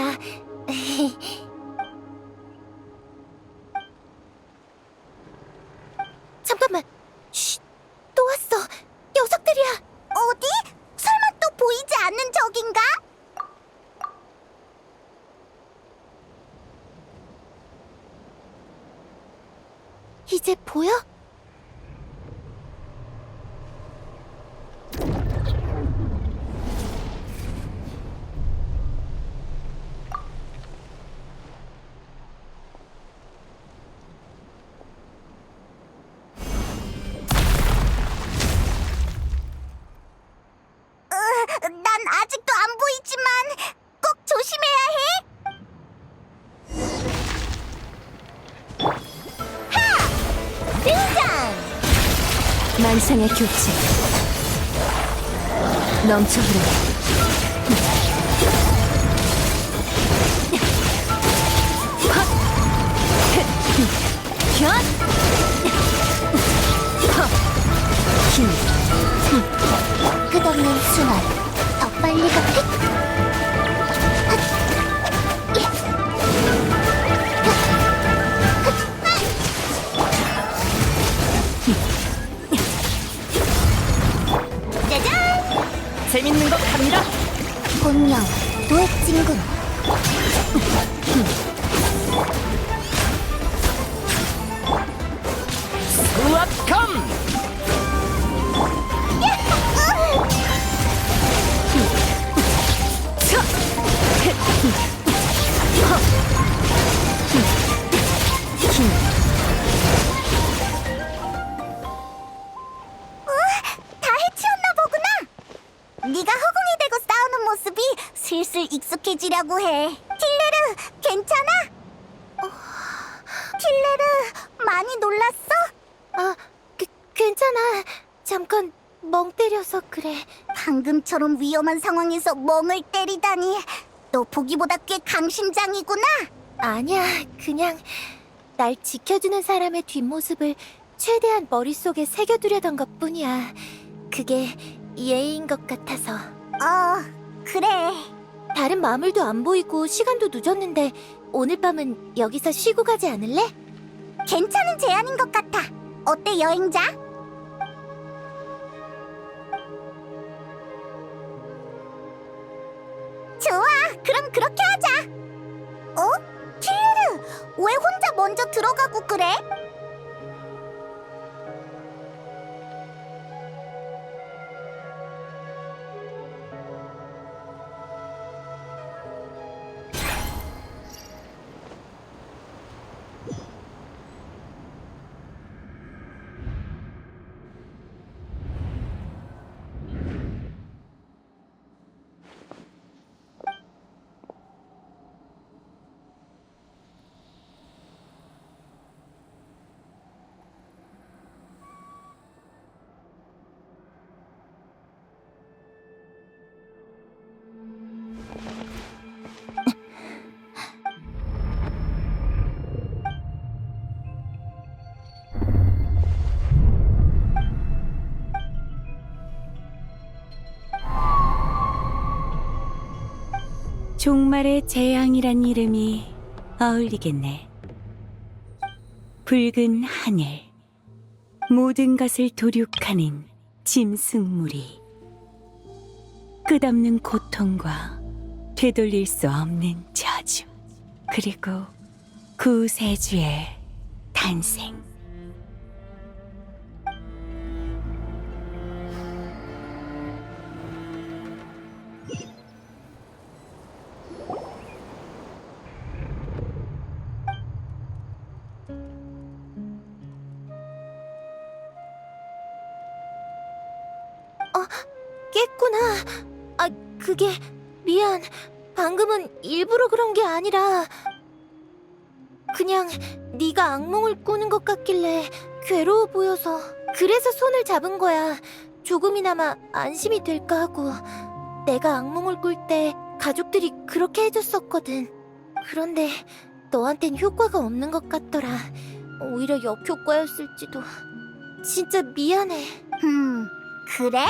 Speaker 5: 잠깐만. 쉿. 또 왔어. 녀석들이야.
Speaker 2: 어디? 설마 또 보이지 않는 적인가?
Speaker 5: 이제 보여?
Speaker 2: 난 아직도 안 보이지만 꼭 조심해야 해. 등장!
Speaker 1: 만상의 교체 넘쳐 흐르네. 힘
Speaker 2: 끝없는 순환. 더 빨리 가.
Speaker 1: 재밌는 것 갑니다.
Speaker 2: 본명 도액진군.
Speaker 1: 우압컴
Speaker 2: 아니라고 해. 틸레르, 괜찮아? 틸레르, 많이 놀랐어?
Speaker 5: 아, 괜찮아. 잠깐 멍 때려서 그래.
Speaker 2: 방금처럼 위험한 상황에서 멍을 때리다니. 너 보기보다 꽤 강심장이구나.
Speaker 5: 아니야, 그냥 날 지켜주는 사람의 뒷모습을 최대한 머릿속에 새겨두려던 것뿐이야. 그게 예의인 것 같아서.
Speaker 2: 그래.
Speaker 5: 다른 마물도 안 보이고 시간도 늦었는데 오늘 밤은 여기서 쉬고 가지 않을래?
Speaker 2: 괜찮은 제안인 것 같아. 어때, 여행자? 좋아, 그럼 그렇게 하자. 틸레르, 왜 혼자 먼저 들어가고 그래?
Speaker 7: 종말의 재앙이란 이름이 어울리겠네. 붉은 하늘, 모든 것을 도륙하는 짐승무리, 끝없는 고통과 되돌릴 수 없는 저주, 그리고 구세주의 탄생.
Speaker 5: 깼구나. 그게 미안. 방금은 일부러 그런 게 아니라 그냥 네가 악몽을 꾸는 것 같길래 괴로워 보여서 그래서 손을 잡은 거야. 조금이나마 안심이 될까 하고. 내가 악몽을 꿀 때 가족들이 그렇게 해줬었거든. 그런데 너한텐 효과가 없는 것 같더라. 오히려 역효과였을지도. 진짜 미안해.
Speaker 2: 그래?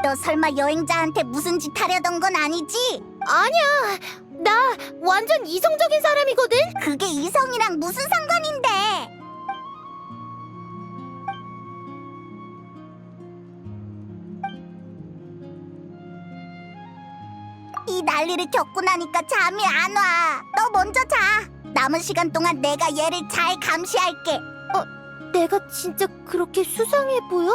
Speaker 2: 너 설마 여행자한테 무슨 짓 하려던 건 아니지?
Speaker 5: 아니야. 나 완전 이성적인 사람이거든.
Speaker 2: 그게 이성이랑 무슨 상관인데? 이 난리를 겪고 나니까 잠이 안 와. 너 먼저 자. 남은 시간 동안 내가 얘를 잘 감시할게.
Speaker 5: 내가 진짜 그렇게 수상해 보여?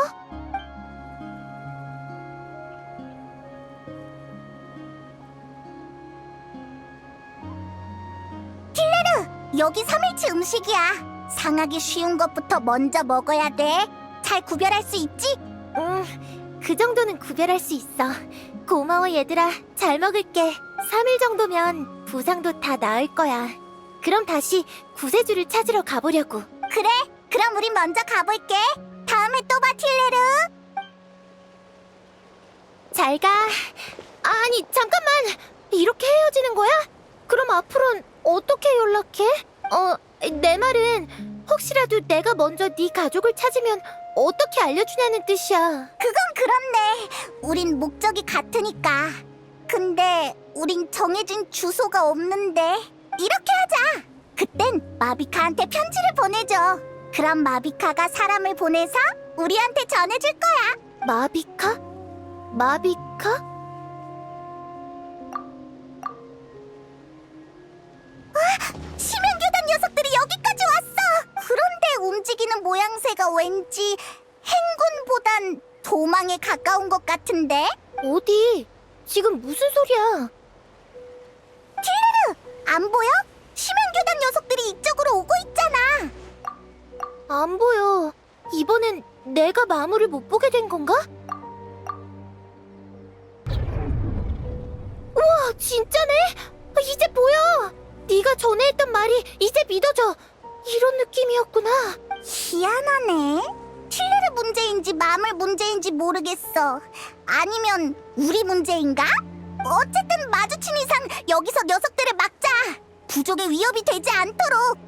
Speaker 2: 여기 3일치 음식이야. 상하기 쉬운 것부터 먼저 먹어야 돼. 잘 구별할 수 있지?
Speaker 5: 그 정도는 구별할 수 있어. 고마워 얘들아. 잘 먹을게. 3일 정도면 부상도 다 나을 거야. 그럼 다시 구세주를 찾으러 가보려고.
Speaker 2: 그래, 그럼 우린 먼저 가볼게. 다음에 또 봐, 틸레르.
Speaker 5: 잘 가. 아니 잠깐만. 이렇게 헤어지는 거야? 그럼 앞으로는 어떻게 연락해? 내 말은 혹시라도 내가 먼저 네 가족을 찾으면 어떻게 알려주냐는 뜻이야.
Speaker 2: 그건 그렇네. 우린 목적이 같으니까. 근데 우린 정해진 주소가 없는데. 이렇게 하자. 그땐 마비카한테 편지를 보내줘. 그럼 마비카가 사람을 보내서 우리한테 전해줄 거야.
Speaker 5: 마비카? 마비카?
Speaker 2: 심연교단 녀석들이 여기까지 왔어. 그런데 움직이는 모양새가 왠지 행군보단 도망에 가까운 것 같은데?
Speaker 5: 어디? 지금 무슨 소리야?
Speaker 2: 안 보여? 심연교단 녀석들이 이쪽으로 오고 있잖아.
Speaker 5: 안 보여. 이번엔 내가 마물을 못 보게 된 건가? 우와, 진짜네? 이제 보여. 네가 전에 했던 말이 이제 믿어져. 이런 느낌이었구나.
Speaker 2: 희한하네. 틸레르 문제인지 마물 문제인지 모르겠어. 아니면 우리 문제인가? 어쨌든 마주친 이상 여기서 녀석들을 막자. 부족의 위협이 되지 않도록.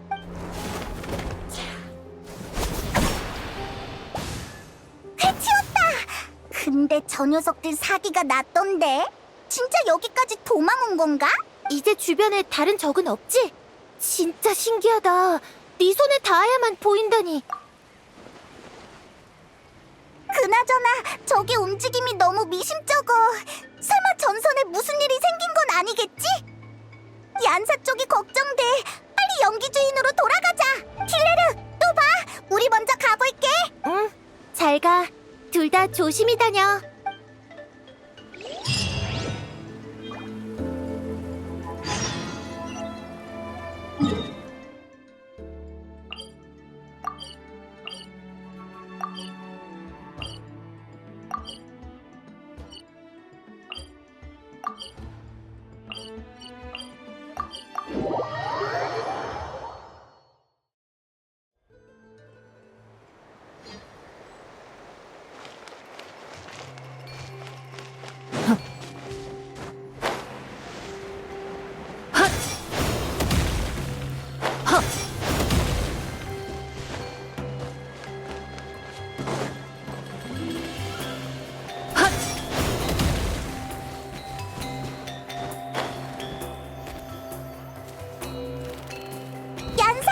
Speaker 2: 해치웠다. 근데 저 녀석들 사기가 났던데. 진짜 여기까지 도망 온 건가?
Speaker 5: 이제 주변에 다른 적은 없지? 진짜 신기하다. 네 손에 닿아야만 보인다니.
Speaker 2: 그나저나 저기 움직임이 너무 미심쩍어. 설마 전선에 무슨 일이 생긴 건 아니겠지? 얀사 쪽이 걱정돼. 빨리 연기주인으로 돌아가자. 틸레르, 또 봐. 우리 먼저 가볼게.
Speaker 5: 응, 잘 가. 둘 다 조심히 다녀.
Speaker 2: 얀사,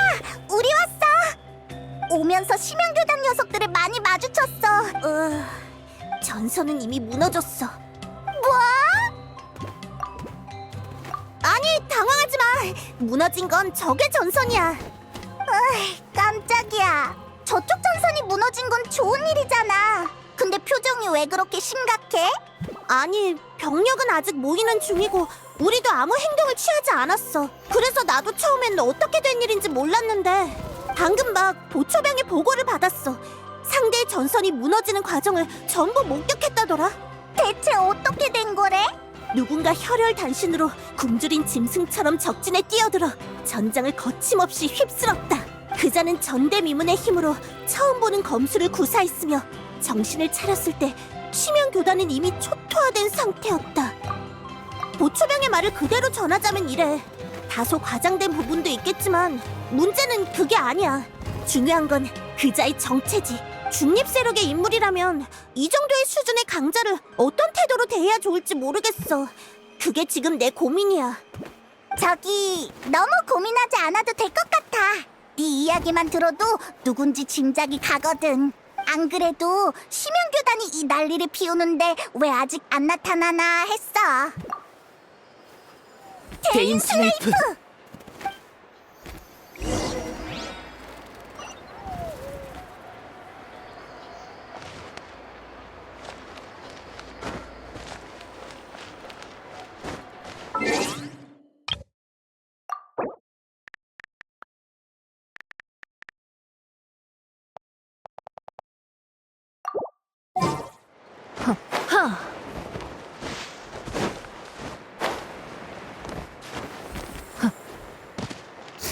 Speaker 2: 우리 왔어. 오면서 심연교단 녀석들을 많이 마주쳤어. 전선은 이미 무너졌어. 뭐? 아니, 당황하지 마. 무너진 건 적의 전선이야. 깜짝이야. 저쪽 전선이 무너진 건 좋은 일이잖아. 근데 표정이 왜 그렇게 심각해? 아니, 병력은 아직 모이는 중이고 우리도 아무 행동을 취하지 않았어. 그래서 나도 처음엔 어떻게 된 일인지 몰랐는데 방금 막 보초병의 보고를 받았어. 상대의 전선이 무너지는 과정을 전부 목격했다더라. 대체 어떻게 된 거래? 누군가 혈혈 단신으로 굶주린 짐승처럼 적진에 뛰어들어 전장을 거침없이 휩쓸었다. 그자는 전대미문의 힘으로 처음 보는 검수를 구사했으며 정신을 차렸을 때 심연교단은 이미 초토화된 상태였다. 보초병의 말을 그대로 전하자면 이래. 다소 과장된 부분도 있겠지만 문제는 그게 아니야. 중요한 건 그자의 정체지. 중립 세력의 인물이라면 이 정도의 수준의 강자를 어떤 태도로 대해야 좋을지 모르겠어. 그게 지금 내 고민이야. 저기, 너무 고민하지 않아도 될 것 같아. 네 이야기만 들어도 누군지 짐작이 가거든. 안 그래도 심연교단이 이 난리를 피우는데 왜 아직 안 나타나나 했어.
Speaker 1: 데인 슬레이프.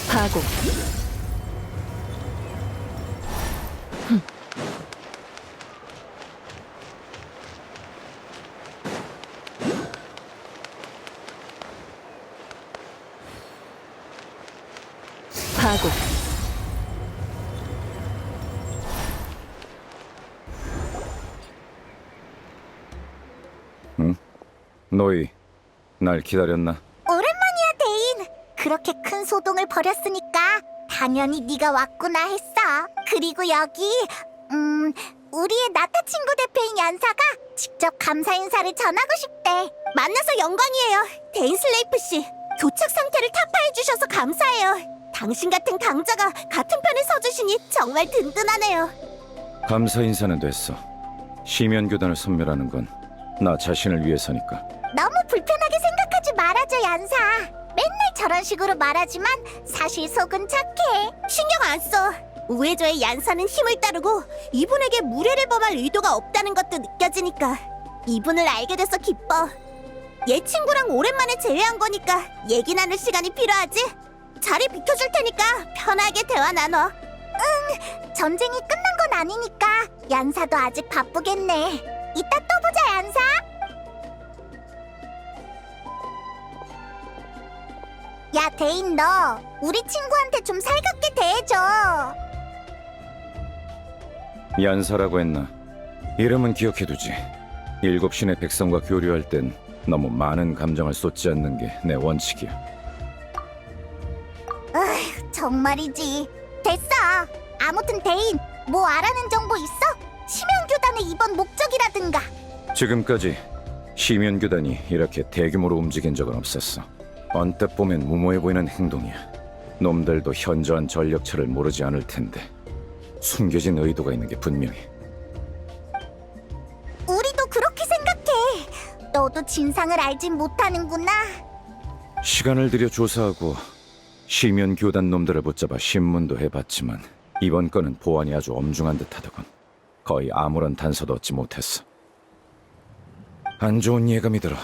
Speaker 1: 파고. 파고.
Speaker 8: 응? 너희 날 기다렸나?
Speaker 2: 오랜만이야, 데인. 그렇게 큰 소동을 벌였으니까 당연히 네가 왔구나 했어. 그리고 여기 우리의 나타 친구 대표인 얀사가 직접 감사 인사를 전하고 싶대. 만나서 영광이에요, 데인 슬레이프 씨. 교착 상태를 타파해 주셔서 감사해요. 당신 같은 강자가 같은 편에 서주시니 정말 든든하네요.
Speaker 8: 감사 인사는 됐어. 심연교단을 섬멸하는 건 나 자신을 위해서니까.
Speaker 2: 너무 불편하게 생각하지 말아줘, 얀사. 맨날 저런 식으로 말하지만 사실 속은 착해. 신경 안 써. 우회조의 얀사는 힘을 따르고 이분에게 무례를 범할 의도가 없다는 것도 느껴지니까 이분을 알게 돼서 기뻐. 얘 친구랑 오랜만에 재회한 거니까 얘기 나눌 시간이 필요하지? 자리 비켜줄 테니까 편하게 대화 나눠.
Speaker 5: 전쟁이 끝난 건 아니니까 얀사도 아직 바쁘겠네. 이따 또 보자, 얀사. 야, 데인 너 우리 친구한테 좀 살갑게 대해줘.
Speaker 8: 얀사라고 했나? 이름은 기억해두지. 7신의 백성과 교류할 땐 너무 많은 감정을 쏟지 않는 게 내 원칙이야.
Speaker 5: 정말이지. 됐어. 아무튼 데인, 뭐 알아낸 정보 있어? 심연교단의 이번 목적이라든가.
Speaker 8: 지금까지 시면교단이 이렇게 대규모로 움직인 적은 없었어. 언뜻 보면 무모해 보이는 행동이야. 놈들도 현저한 전력차를 모르지 않을 텐데 숨겨진 의도가 있는 게 분명해.
Speaker 5: 우리도 그렇게 생각해. 너도 진상을 알진 못하는구나.
Speaker 8: 시간을 들여 조사하고 시면교단 놈들을 붙잡아 신문도 해봤지만 이번 건은 보안이 아주 엄중한 듯하더군. 거의 아무런 단서도 얻지 못했어. 안 좋은 예감이 들어.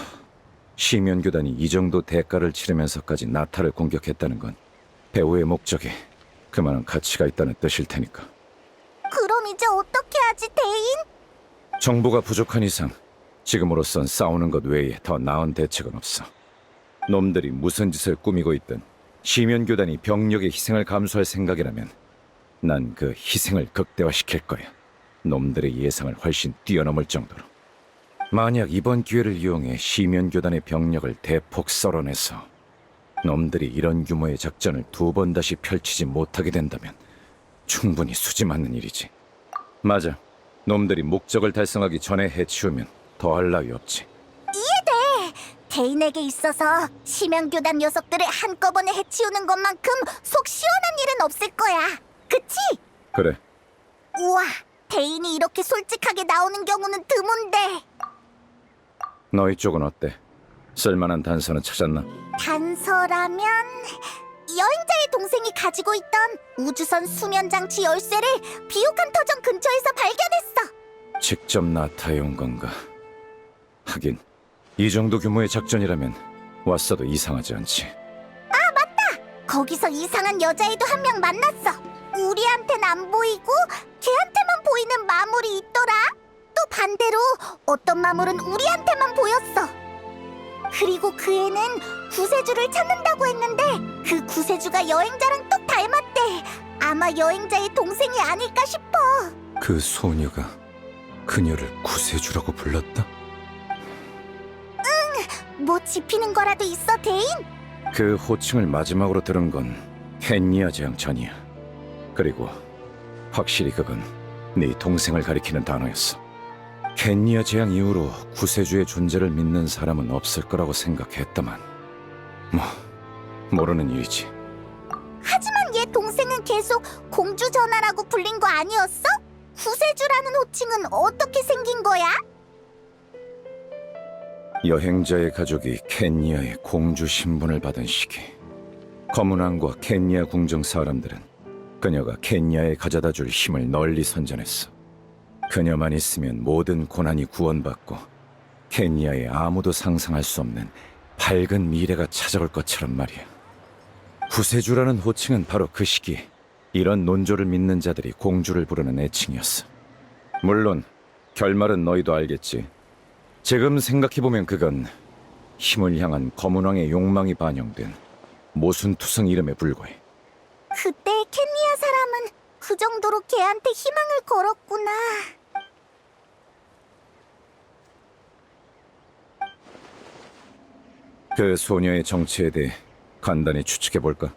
Speaker 8: 시면교단이 이 정도 대가를 치르면서까지 나타를 공격했다는 건 배우의 목적에 그만한 가치가 있다는 뜻일 테니까.
Speaker 5: 그럼 이제 어떻게 하지, 데인?
Speaker 8: 정보가 부족한 이상 지금으로선 싸우는 것 외에 더 나은 대책은 없어. 놈들이 무슨 짓을 꾸미고 있든 시면교단이 병력의 희생을 감수할 생각이라면 난 그 희생을 극대화시킬 거야. 놈들의 예상을 훨씬 뛰어넘을 정도로. 만약 이번 기회를 이용해 시면교단의 병력을 대폭 썰어내서 놈들이 이런 규모의 작전을 2번 다시 펼치지 못하게 된다면 충분히 수지 맞는 일이지. 맞아. 놈들이 목적을 달성하기 전에 해치우면 더할 나위 없지.
Speaker 5: 데인에게 있어서 심연교단 녀석들을 한꺼번에 해치우는 것만큼 속 시원한 일은 없을 거야. 그치?
Speaker 8: 그래.
Speaker 5: 우와, 데인이 이렇게 솔직하게 나오는 경우는 드문데.
Speaker 8: 너희 쪽은 어때? 쓸만한 단서는 찾았나?
Speaker 5: 단서라면 여행자의 동생이 가지고 있던 우주선 수면장치 열쇠를 비옥한 터전 근처에서 발견했어.
Speaker 8: 직접 나타해 온 건가? 하긴 이 정도 규모의 작전이라면 왔어도 이상하지 않지.
Speaker 5: 거기서 이상한 여자애도 한 명 만났어. 우리한텐 안 보이고 걔한테만 보이는 마물이 있더라. 또 반대로 어떤 마물은 우리한테만 보였어. 그리고 그 애는 구세주를 찾는다고 했는데 그 구세주가 여행자랑 똑 닮았대. 아마 여행자의 동생이 아닐까 싶어.
Speaker 4: 그 소녀가 그녀를 구세주라고 불렀다?
Speaker 5: 뭐 짚히는 거라도 있어, 데인?
Speaker 8: 그 호칭을 마지막으로 들은 건 켄니아 재앙 전이야. 그리고 확실히 그건 네 동생을 가리키는 단어였어. 켄니아 재앙 이후로 구세주의 존재를 믿는 사람은 없을 거라고 생각했다만 모르는 일이지.
Speaker 5: 하지만 얘 동생은 계속 공주 전하라고 불린 거 아니었어? 구세주라는 호칭은 어떻게 생긴 거야?
Speaker 8: 여행자의 가족이 켄니아의 공주 신분을 받은 시기, 검은왕과 켄니아 궁정 사람들은 그녀가 켄니아에 가져다 줄 힘을 널리 선전했어. 그녀만 있으면 모든 고난이 구원받고 켄니아에 아무도 상상할 수 없는 밝은 미래가 찾아올 것처럼 말이야. 구세주라는 호칭은 바로 그 시기 이런 논조를 믿는 자들이 공주를 부르는 애칭이었어. 물론 결말은 너희도 알겠지. 지금 생각해보면 그건 힘을 향한 검은왕의 욕망이 반영된 모순투성 이름에 불과해.
Speaker 5: 그때의 켄니아 사람은 그 정도로 걔한테 희망을 걸었구나.
Speaker 8: 그 소녀의 정체에 대해 간단히 추측해볼까?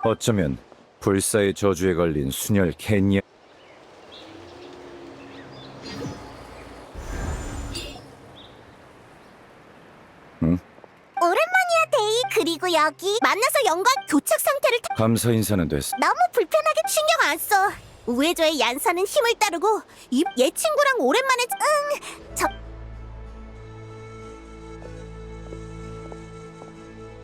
Speaker 8: 어쩌면 불사의 저주에 걸린 순혈 켄니아.
Speaker 5: 오랜만이야, 데이. 그리고 여기
Speaker 2: 만나서 영광 교착 상태를
Speaker 8: 감사 인사는 됐어.
Speaker 5: 너무 불편하게
Speaker 2: 신경 안 써. 우회조의 얀사는 힘을 따르고 얘 친구랑 오랜만에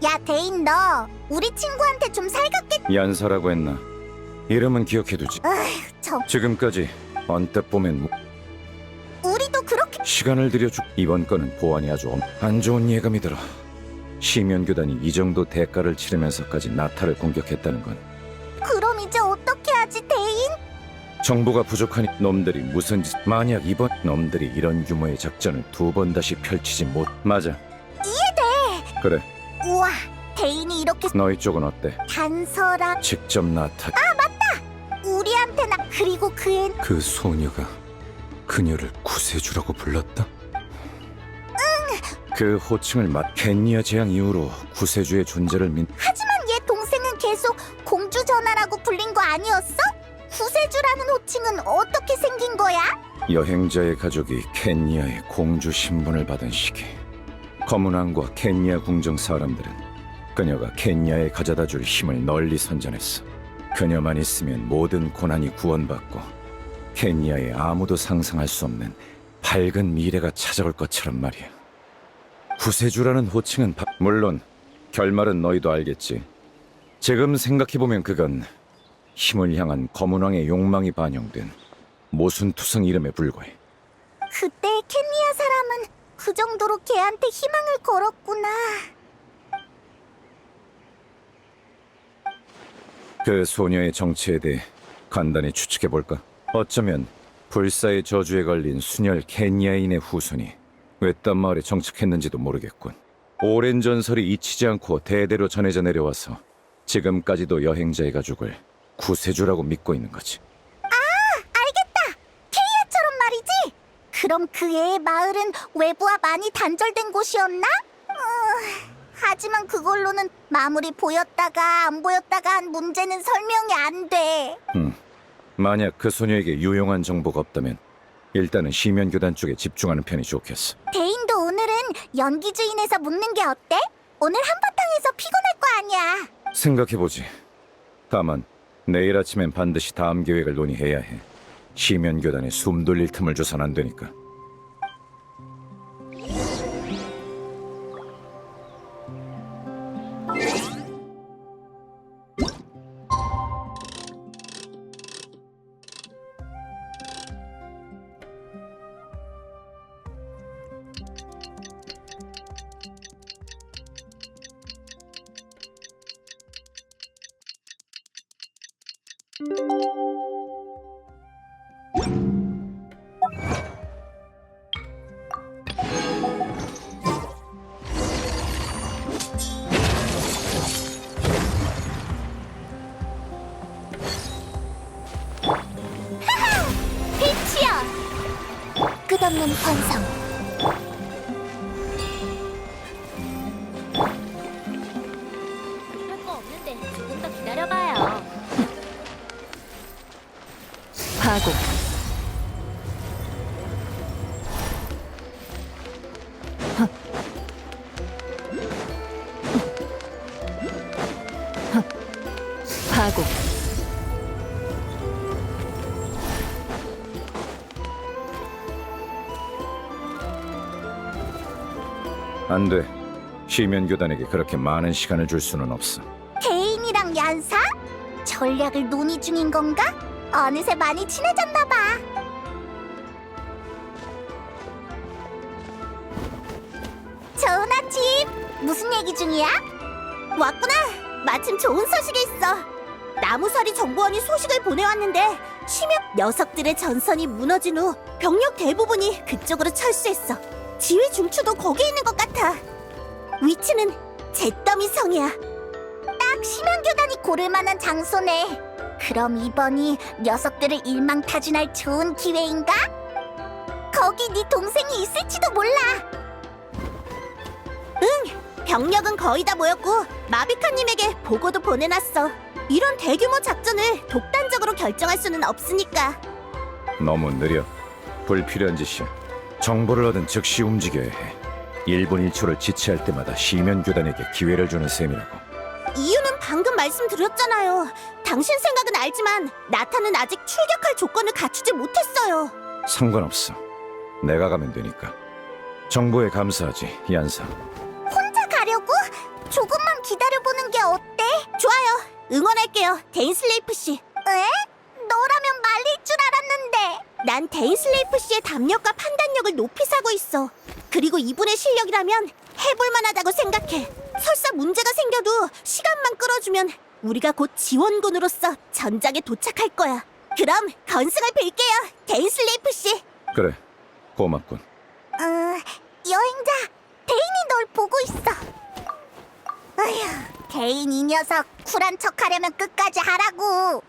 Speaker 5: 야, 데인 너 우리 친구한테 좀 살갑게.
Speaker 8: 얀사라고 했나? 이름은 기억해두지. 지금까지 언뜻 보면
Speaker 2: 우리도 그렇게
Speaker 8: 시간을 들여주. 이번 건은 보안이 아주 안 좋은 예감이 들어. 시면교단이 이 정도 대가를 치르면서까지 나타를 공격했다는 건
Speaker 2: 그럼 이제 어떻게 하지, 대인?
Speaker 8: 정보가 부족하니 놈들이 무슨 짓. 만약 이번 놈들이 이런 규모의 작전을 두 번 다시 펼치지 못. 맞아. 이해돼. 그래.
Speaker 2: 우와, 대인이 이렇게
Speaker 8: 너희 쪽은 어때?
Speaker 2: 단서랑
Speaker 8: 직접 나타.
Speaker 2: 우리한테나. 그리고 그 애
Speaker 4: 그 소녀가 그녀를 구세주라고 불렀다?
Speaker 8: 그 호칭을 켄니아 재앙 이후로 구세주의 존재를 믿.
Speaker 2: 하지만 얘 동생은 계속 공주 전하라고 불린 거 아니었어? 구세주라는 호칭은 어떻게 생긴 거야?
Speaker 8: 여행자의 가족이 켄니아의 공주 신분을 받은 시기, 검은 왕과 켄니아 궁정 사람들은 그녀가 켄니아에 가져다 줄 힘을 널리 선전했어. 그녀만 있으면 모든 고난이 구원받고 켄니아에 아무도 상상할 수 없는 밝은 미래가 찾아올 것처럼 말이야. 구세주라는 호칭은 물론 결말은 너희도 알겠지. 지금 생각해보면 그건 힘을 향한 검은 왕의 욕망이 반영된 모순투성 이름에 불과해.
Speaker 2: 그때의 켄니아 사람은 그 정도로 걔한테 희망을 걸었구나.
Speaker 8: 그 소녀의 정체에 대해 간단히 추측해볼까? 어쩌면 불사의 저주에 걸린 순혈 켄니아인의 후손이 외딴 마을에 정착했는지도 모르겠군. 오랜 전설이 잊히지 않고 대대로 전해져 내려와서 지금까지도 여행자의 가족을 구세주라고 믿고 있는 거지.
Speaker 2: 케이아처럼 말이지? 그럼 그 애의 마을은 외부와 많이 단절된 곳이었나? 하지만 그걸로는 마무리 보였다가 안 보였다가 한 문제는 설명이 안 돼.
Speaker 8: 만약 그 소녀에게 유용한 정보가 없다면 일단은 시면교단 쪽에 집중하는 편이 좋겠어.
Speaker 2: 대인도 오늘은 연기주인에서 묻는 게 어때? 오늘 한바탕에서 피곤할 거 아니야.
Speaker 8: 생각해보지. 다만 내일 아침엔 반드시 다음 계획을 논의해야 해. 시면교단에 숨 돌릴 틈을 줘선 안 되니까.
Speaker 2: 빛이야! 끝없는 환상.
Speaker 5: 할 거 없는데 조금 더 기다려봐요.
Speaker 1: 파고. 파고.
Speaker 8: 안 돼. 시면교단에게 그렇게 많은 시간을 줄 수는 없어.
Speaker 2: 대인이랑 얀사? 전략을 논의 중인 건가? 어느새 많이 친해졌나 봐. 좋은 아침. 무슨 얘기 중이야? 왔구나. 마침 좋은 소식이 있어. 나무사리 정보원이 소식을 보내왔는데 심야 녀석들의 전선이 무너진 후 병력 대부분이 그쪽으로 철수했어. 지휘 중추도 거기 있는 것 같아. 위치는 잿더미 성이야. 딱 심연교단이 고를 만한 장소네. 그럼 이번이 녀석들을 일망타진할 좋은 기회인가? 거기 네 동생이 있을지도 몰라. 응, 병력은 거의 다 모였고 마비카님에게 보고도 보내놨어. 이런 대규모 작전을 독단적으로 결정할 수는 없으니까.
Speaker 8: 너무 느려. 불필요한 짓이야. 정보를 얻은 즉시 움직여야 해. 1분 1초를 지체할 때마다 시면교단에게 기회를 주는 셈이라고.
Speaker 2: 이유는 방금 말씀드렸잖아요. 당신 생각은 알지만 나타는 아직 출격할 조건을 갖추지 못했어요.
Speaker 8: 상관없어. 내가 가면 되니까. 정보에 감사하지, 얀사.
Speaker 2: 혼자 가려고? 조금만 기다려보는 게 어때? 좋아요. 응원할게요, 데인슬레이프 씨. 너라면 말릴 줄 알았는데. 난 데인슬레이프 씨의 담력과 판단력을 높이 사고 있어. 그리고 이분의 실력이라면 해볼만하다고 생각해. 설사 문제가 생겨도 시간만 끌어주면 우리가 곧 지원군으로서 전장에 도착할 거야. 그럼 건승을 빌게요, 데인슬레이프 씨.
Speaker 8: 그래, 고맙군.
Speaker 2: 여행자, 데인이 널 보고 있어. 아휴, 데인 이 녀석 쿨한 척하려면 끝까지 하라고.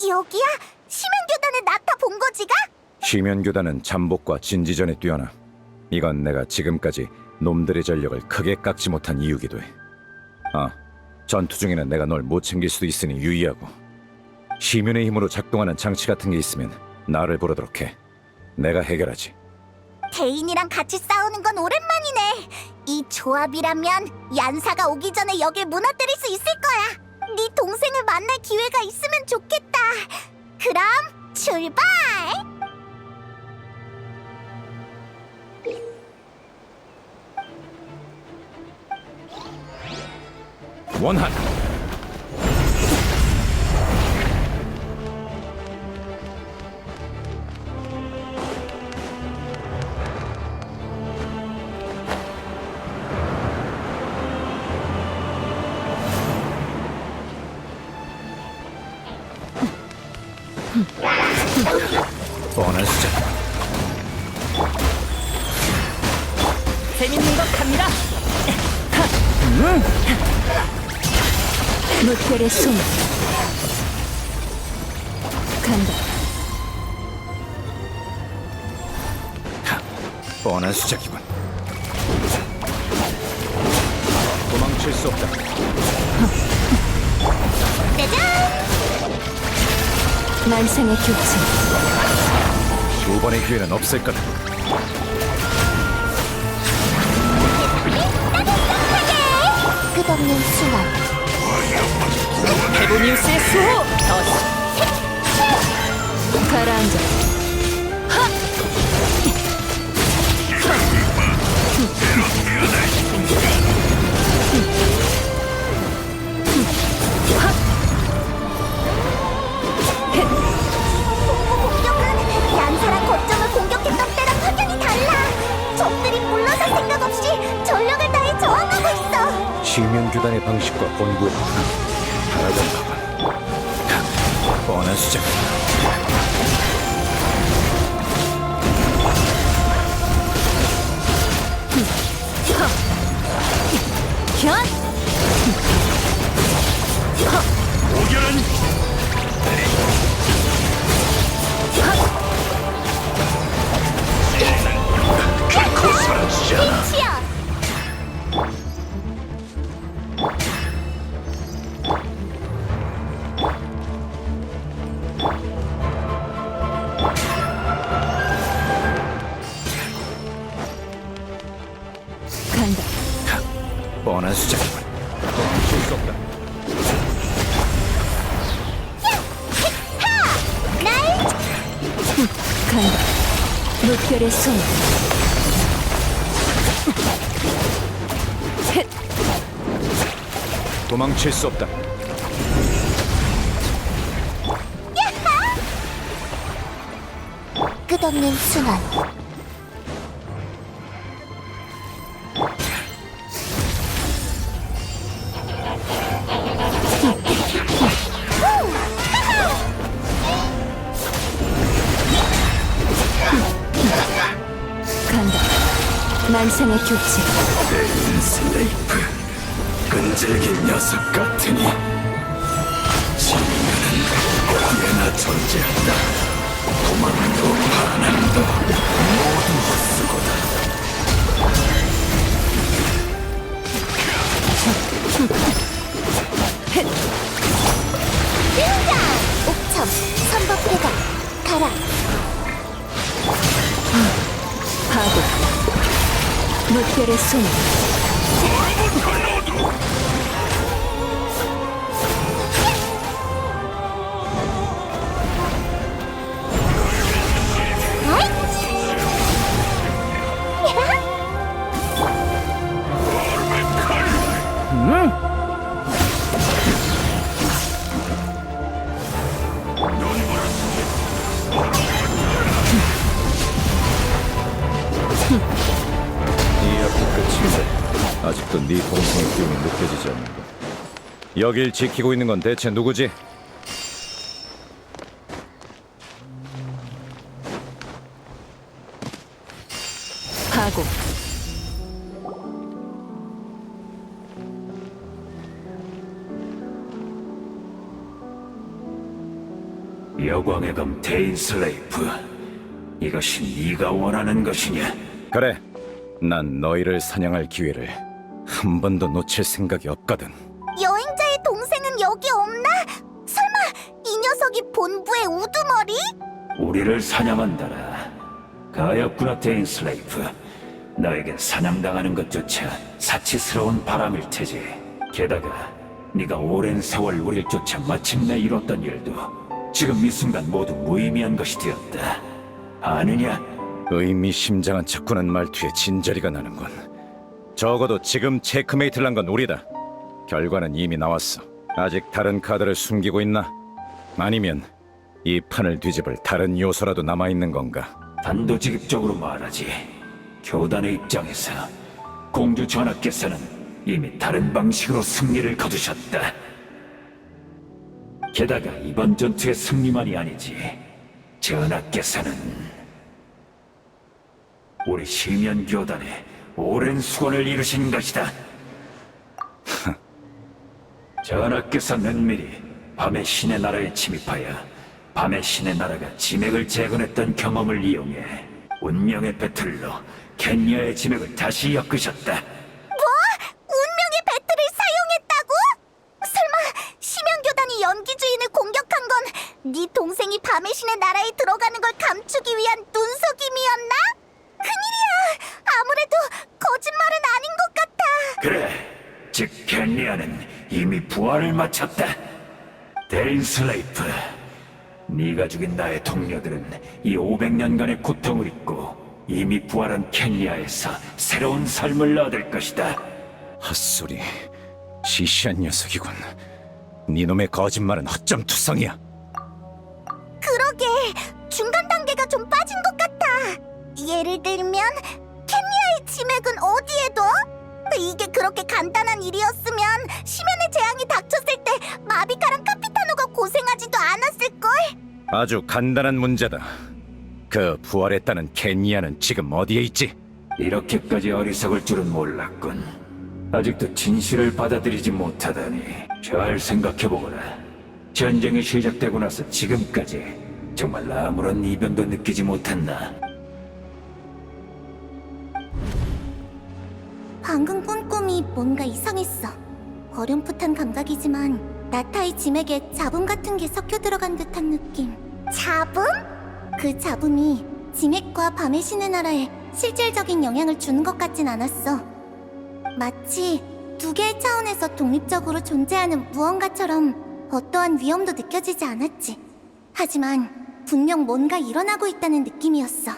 Speaker 2: 여기야? 심연교단의 나타 본거지가?
Speaker 8: 시면교단은 잠복과 진지전에 뛰어나. 이건 내가 지금까지 놈들의 전력을 크게 깎지 못한 이유기도 해. 전투 중에는 내가 널 못 챙길 수도 있으니 유의하고. 시면의 힘으로 작동하는 장치 같은 게 있으면 나를 부르도록 해. 내가 해결하지.
Speaker 2: 데인이랑 같이 싸우는 건 오랜만이네. 이 조합이라면 얀사가 오기 전에 여길 무너뜨릴 수 있을 거야. 네 동생을 만날 기회가 있으면 좋겠다. 그럼 출발!
Speaker 8: 원한! 뻔한 수작.
Speaker 1: 재밌는 것 갑니다. 물결의 손 간다.
Speaker 8: 뻔한 수작이군. 도망칠 수 없다.
Speaker 1: 만상의 교체.
Speaker 8: 두 번의 기회는 없을 거다.
Speaker 2: 끝없는 순환.
Speaker 1: 헤보니우스의 수호! 가라앉아.
Speaker 2: 공격은 얀사랑 거점을 공격했던 때랑 확연히 달라. 적들이 물러설 생각 없이 전력을 다해 저항하고 있어.
Speaker 8: 시면교단의 방식과 본부의 다르던 법은 뻔한 수작.
Speaker 2: 빛이여!
Speaker 1: 간다.
Speaker 8: 뻔한 수작이군. 도망칠 수 없다.
Speaker 1: 간다. 물결의 손.
Speaker 8: 도망칠 수 없다.
Speaker 2: 끝없는 순환.
Speaker 1: 간다. 만상의 교체.
Speaker 8: 슬레이프, 끈질긴 녀석 같으니 지면은 언제나 존재한다. 도망도 반항도 모두 헛수고다.
Speaker 5: 가라.
Speaker 1: 파도 물결의 손
Speaker 8: 이렇게 끝인데 아직도 네 동생의 기운이 느껴지지 않는군. 여길 지키고 있는 건 대체 누구지?
Speaker 1: 파고
Speaker 9: 여광의 검 데인슬레이프, 이것이 네가 원하는 것이냐?
Speaker 8: 그래, 난 너희를 사냥할 기회를 한 번도 놓칠 생각이 없거든.
Speaker 2: 여행자의 동생은 여기 없나? 설마 이 녀석이 본부의 우두머리?
Speaker 9: 우리를 사냥한다라. 가엾구나 데인슬레이프. 너에겐 사냥당하는 것조차 사치스러운 바람일 테지. 게다가 네가 오랜 세월 우릴 쫓아 마침내 이뤘던 일도 지금 이 순간 모두 무의미한 것이 되었다. 아느냐?
Speaker 8: 의미심장한 척구는 말투에 진저리가 나는군. 적어도 지금 체크메이트를 한 건 우리다. 결과는 이미 나왔어. 아직 다른 카드를 숨기고 있나? 아니면 이 판을 뒤집을 다른 요소라도 남아있는 건가?
Speaker 9: 단도직입적으로 말하지. 교단의 입장에서 공주 전하께서는 이미 다른 방식으로 승리를 거두셨다. 게다가 이번 전투의 승리만이 아니지. 전하께서는 우리 시면 교단에 오랜 수건을 이루신 것이다. 전하께서 은밀히 밤의 신의 나라에 침입하여 밤의 신의 나라가 지맥을 재건했던 경험을 이용해 운명의 배틀로 켄야의 지맥을 다시 엮으셨다.
Speaker 2: 운명의 배틀을 사용했다고? 설마 심연교단이 연기주인을 공격한 건 네 동생이 밤의 신의 나라에 들어가는 걸 감추기 위한 눈속임이었나? 큰일이야! 아무래도 거짓말은 아닌 것 같아!
Speaker 9: 그래, 즉 켄야는 이미 부활을 마쳤다. 데인슬레이프, 네가 죽인 나의 동료들은 이 500년간의 고통을 잊고 이미 부활한 켄야에서 새로운 삶을 얻을 것이다.
Speaker 8: 헛소리, 시시한 녀석이군. 네놈의 거짓말은 헛점투성이야.
Speaker 2: 그러게, 중간 단계가 좀 빠진 것 같아. 예를 들면 켄야의 지맥은 어디에 둬? 이게 그렇게 간단한 일이었으면 심연의 재앙이 닥쳤을 때 마비카랑 카피타노가 고생하지도 않았을걸?
Speaker 8: 아주 간단한 문제다. 그 부활했다는 켄야는 지금 어디에 있지?
Speaker 9: 이렇게까지 어리석을 줄은 몰랐군. 아직도 진실을 받아들이지 못하다니. 잘 생각해보거라. 전쟁이 시작되고 나서 지금까지 정말 아무런 이변도 느끼지 못했나?
Speaker 2: 방금 꾼 꿈이 뭔가 이상했어. 어렴풋한 감각이지만 나타의 지맥에 잡음 같은 게 섞여 들어간 듯한 느낌. 잡음? 그 잡음이 지맥과 밤의 신의 나라에 실질적인 영향을 주는 것 같진 않았어. 마치 두 개의 차원에서 독립적으로 존재하는 무언가처럼 어떠한 위험도 느껴지지 않았지. 하지만 분명 뭔가 일어나고 있다는 느낌이었어.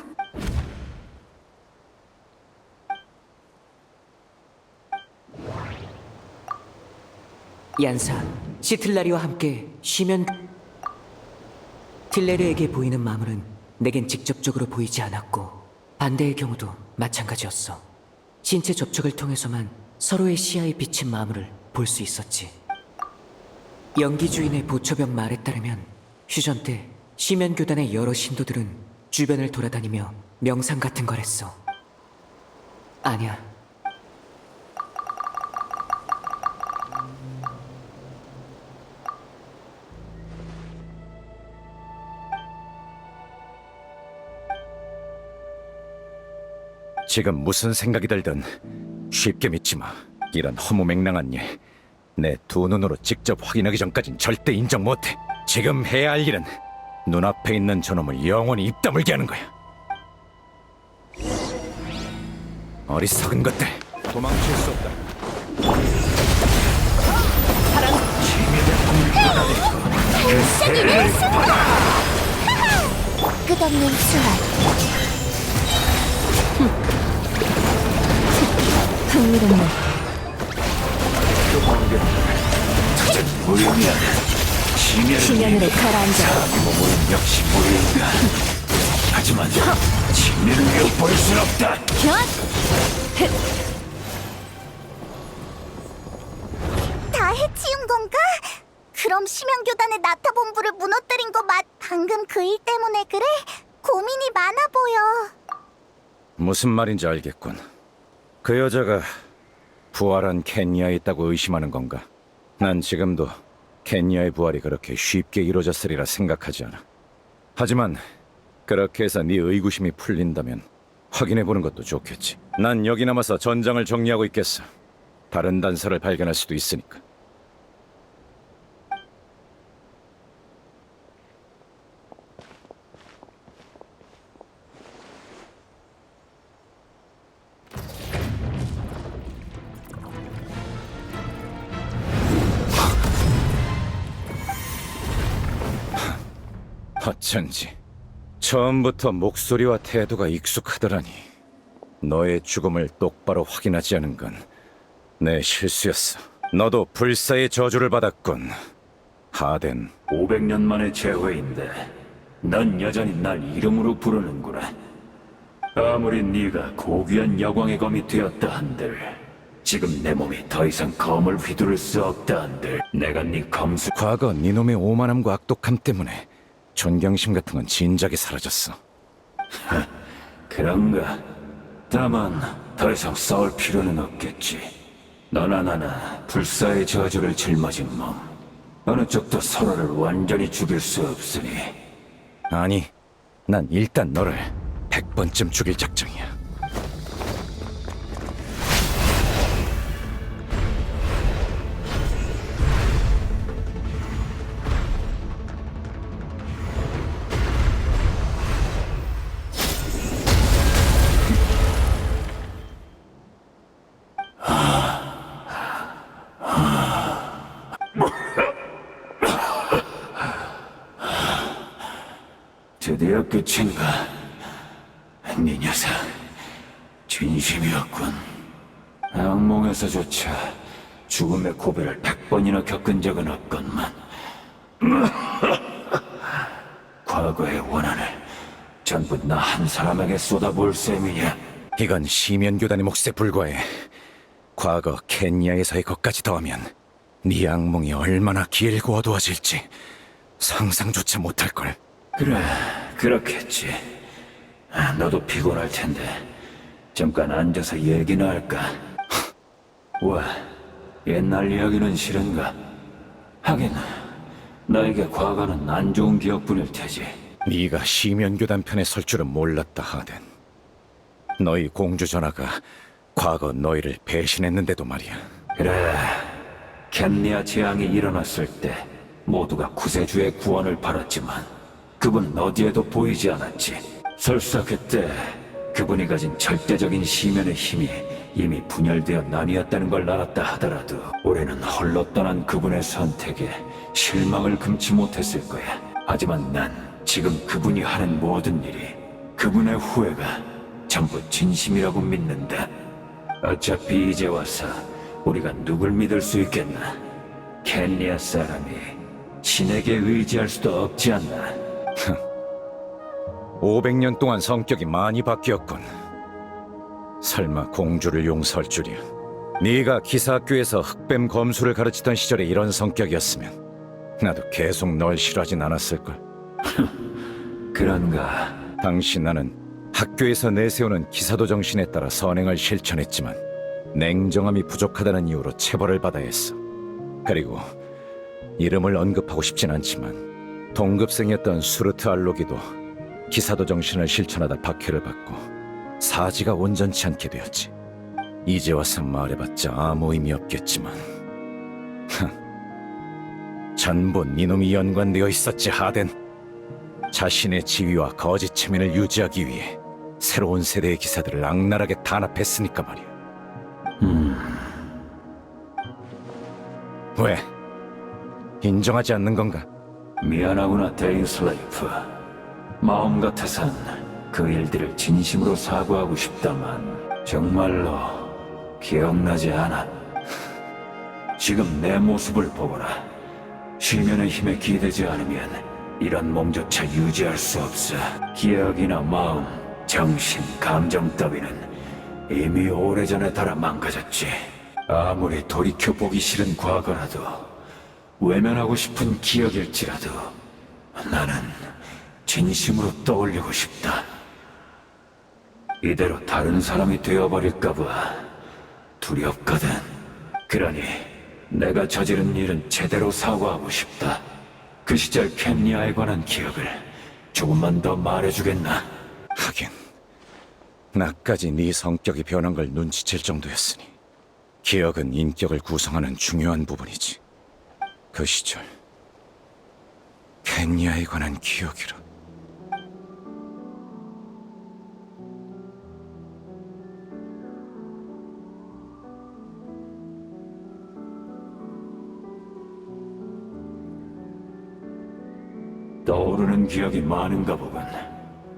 Speaker 10: 얀사, 시틀라리와 함께 쉬면 틸레르에게 보이는 마물은 내겐 직접적으로 보이지 않았고 반대의 경우도 마찬가지였어. 신체 접촉을 통해서만 서로의 시야에 비친 마물을 볼 수 있었지. 연기 주인의 보초병 말에 따르면 휴전 때 시면 교단의 여러 신도들은 주변을 돌아다니며 명상 같은 걸 했어. 아니야.
Speaker 8: 지금 무슨 생각이 들든 쉽게 믿지 마. 이런 허무맹랑한 일, 내 두 눈으로 직접 확인하기 전까진 절대 인정 못해. 지금 해야 할 일은 눈앞에 있는 저놈을 영원히 입 다물게 하는 거야. 어리석은 것들, 도망칠 수 없다.
Speaker 2: 끝없는 수만.
Speaker 1: 흥미롭네.
Speaker 9: 무용이야.
Speaker 1: 심연으로 가라앉아.
Speaker 9: 몸은 역시 무용이다. 하지만 진리를 엿볼 순 없다.
Speaker 2: 다 해치운 건가? 그럼 심연교단의 나타본부를 무너뜨린 거 방금 그 일 때문에 그래? 고민이 많아 보여.
Speaker 8: 무슨 말인지 알겠군. 그 여자가 부활한 켄야에 있다고 의심하는 건가? 난 지금도 켄야의 부활이 그렇게 쉽게 이루어졌으리라 생각하지 않아. 하지만 그렇게 해서 네 의구심이 풀린다면 확인해보는 것도 좋겠지. 난 여기 남아서 전장을 정리하고 있겠어. 다른 단서를 발견할 수도 있으니까. 어쩐지 처음부터 목소리와 태도가 익숙하더라니. 너의 죽음을 똑바로 확인하지 않은 건 내 실수였어. 너도 불사의 저주를 받았군, 하덴.
Speaker 9: 500년 만의 재회인데 넌 여전히 날 이름으로 부르는구나. 아무리 네가 고귀한 여광의 검이 되었다 한들 지금 내 몸이 더 이상 검을 휘두를 수 없다 한들 내가 네 검수
Speaker 8: 과거 네놈의 오만함과 악독함 때문에 존경심 같은 건 진작에 사라졌어.
Speaker 9: 그런가? 다만 더 이상 싸울 필요는 없겠지. 너나 나나 불사의 저주를 짊어진 몸, 어느 쪽도 서로를 완전히 죽일 수 없으니.
Speaker 8: 아니, 난 일단 너를 100번쯤 죽일 작정이야.
Speaker 9: 드디어 끝인가? 네 녀석, 진심이었군. 악몽에서조차 죽음의 고비를 100번이나 겪은 적은 없건만 과거의 원한을 전부 나 한 사람에게 쏟아부을 셈이냐?
Speaker 8: 이건 시면교단의 몫에 불과해. 과거 켄야에서의 것까지 더하면 네 악몽이 얼마나 길고 어두워질지 상상조차 못할걸.
Speaker 9: 그래, 그렇겠지. 너도 피곤할 텐데 잠깐 앉아서 얘기나 할까? 와, 옛날 이야기는 싫은가? 하긴 나에게 과거는 안 좋은 기억뿐일 테지.
Speaker 8: 네가 시면교단 편에 설 줄은 몰랐다, 하덴. 너희 공주 전하가 과거 너희를 배신했는데도 말이야.
Speaker 9: 그래, 켄니아 재앙이 일어났을 때 모두가 구세주의 구원을 바랐지만 그분은 어디에도 보이지 않았지. 설사 그때 그분이 가진 절대적인 시면의 힘이 이미 분열되어 나뉘었다는 걸 알았다 하더라도 우리는 홀로 떠난 그분의 선택에 실망을 금치 못했을 거야. 하지만 난 지금 그분이 하는 모든 일이 그분의 후회가 전부 진심이라고 믿는다. 어차피 이제 와서 우리가 누굴 믿을 수 있겠나? 켄리아 사람이 신에게 의지할 수도 없지 않나?
Speaker 8: 500년 동안 성격이 많이 바뀌었군. 설마 공주를 용서할 줄이야. 네가 기사학교에서 흑뱀 검수를 가르치던 시절에 이런 성격이었으면 나도 계속 널 싫어하진 않았을걸.
Speaker 9: 그런가?
Speaker 8: 당시 나는 학교에서 내세우는 기사도 정신에 따라 선행을 실천했지만 냉정함이 부족하다는 이유로 체벌을 받아야 했어. 그리고 이름을 언급하고 싶진 않지만 동급생이었던 수르트 알로기도 기사도 정신을 실천하다 박해를 받고 사지가 온전치 않게 되었지. 이제 와서 말해봤자 아무 의미 없겠지만 전부 네놈이 연관되어 있었지, 하덴. 자신의 지위와 거짓 체면을 유지하기 위해 새로운 세대의 기사들을 악랄하게 단합했으니까 말이야. 왜? 인정하지 않는 건가?
Speaker 9: 미안하구나, 데인 슬레이프. 마음 같아선 그 일들을 진심으로 사과하고 싶다만 정말로 기억나지 않아. 지금 내 모습을 보거라. 시면의 힘에 기대지 않으면 이런 몸조차 유지할 수 없어. 기억이나 마음, 정신, 감정 따위는 이미 오래전에 달아 망가졌지. 아무리 돌이켜보기 싫은 과거라도 외면하고 싶은 기억일지라도 나는 진심으로 떠올리고 싶다. 이대로 다른 사람이 되어버릴까봐 두렵거든. 그러니 내가 저지른 일은 제대로 사과하고 싶다. 그 시절 켄리아에 관한 기억을 조금만 더 말해주겠나?
Speaker 8: 하긴 나까지 네 성격이 변한 걸 눈치챌 정도였으니 기억은 인격을 구성하는 중요한 부분이지. 그 시절 켄리아에 관한 기억이라.
Speaker 9: 떠오르는 기억이 많은가 보군.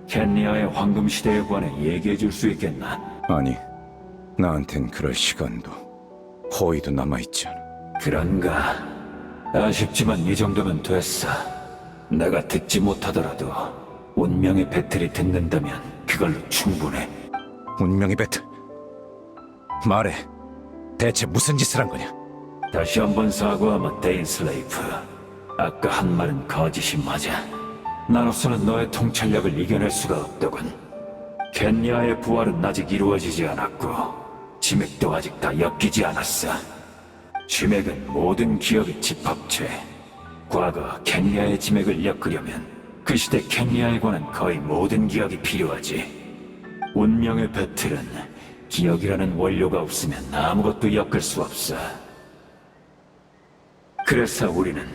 Speaker 9: 켄리아의 황금 시대에 관해 얘기해 줄 수 있겠나?
Speaker 8: 아니, 나한텐 그럴 시간도 호의도 남아있지 않아.
Speaker 9: 그런가? 아쉽지만 이 정도면 됐어. 내가 듣지 못하더라도 운명의 배틀이 듣는다면 그걸로 충분해.
Speaker 8: 운명의 배틀. 말해. 대체 무슨 짓을 한 거냐?
Speaker 9: 다시 한번 사과하마, 데인 슬레이프. 아까 한 말은 거짓이 맞아. 나로서는 너의 통찰력을 이겨낼 수가 없더군. 켄리아의 부활은 아직 이루어지지 않았고 지맥도 아직 다 엮이지 않았어. 지맥은 모든 기억의 집합체. 과거 켄리아의 지맥을 엮으려면 그 시대 켄리아에 관한 거의 모든 기억이 필요하지. 운명의 배틀은 기억이라는 원료가 없으면 아무것도 엮을 수 없어. 그래서 우리는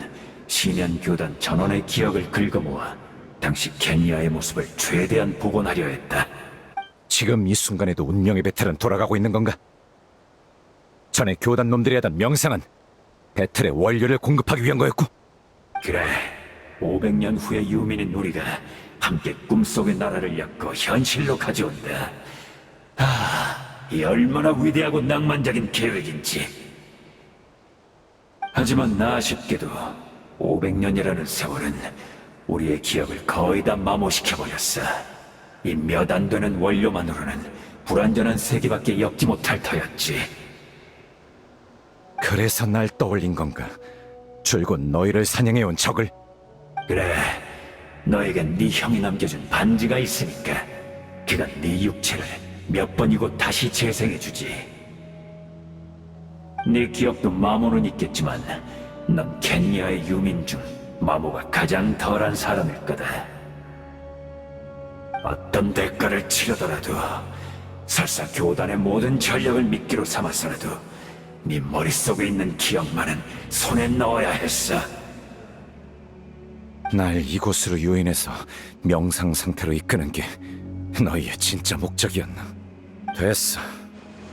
Speaker 9: 시면 교단 전원의 기억을 긁어모아 당시 켄리아의 모습을 최대한 복원하려 했다.
Speaker 8: 지금 이 순간에도 운명의 배틀은 돌아가고 있는 건가? 전에 교단 놈들이 하던 명상은 배틀의 원료를 공급하기 위한 거였고.
Speaker 9: 그래, 500년 후의 유민인 우리가 함께 꿈속의 나라를 엮어 현실로 가져온다. 이 얼마나 위대하고 낭만적인 계획인지. 하지만 아쉽게도 500년이라는 세월은 우리의 기억을 거의 다 마모시켜버렸어. 이 몇 안 되는 원료만으로는 불완전한 세계밖에 엮지 못할 터였지.
Speaker 8: 그래서 날 떠올린 건가? 줄곧 너희를 사냥해온 적을.
Speaker 9: 그래, 너에겐 네 형이 남겨준 반지가 있으니까 그가 네 육체를 몇 번이고 다시 재생해주지. 네 기억도 마모는 있겠지만 넌 켄리아의 유민 중 마모가 가장 덜한 사람일 거다. 어떤 대가를 치르더라도 설사 교단의 모든 전력을 미끼로 삼아서라도 네 머릿속에 있는 기억만은 손에 넣어야 했어.
Speaker 8: 날 이곳으로 유인해서 명상 상태로 이끄는 게 너희의 진짜 목적이었나? 됐어.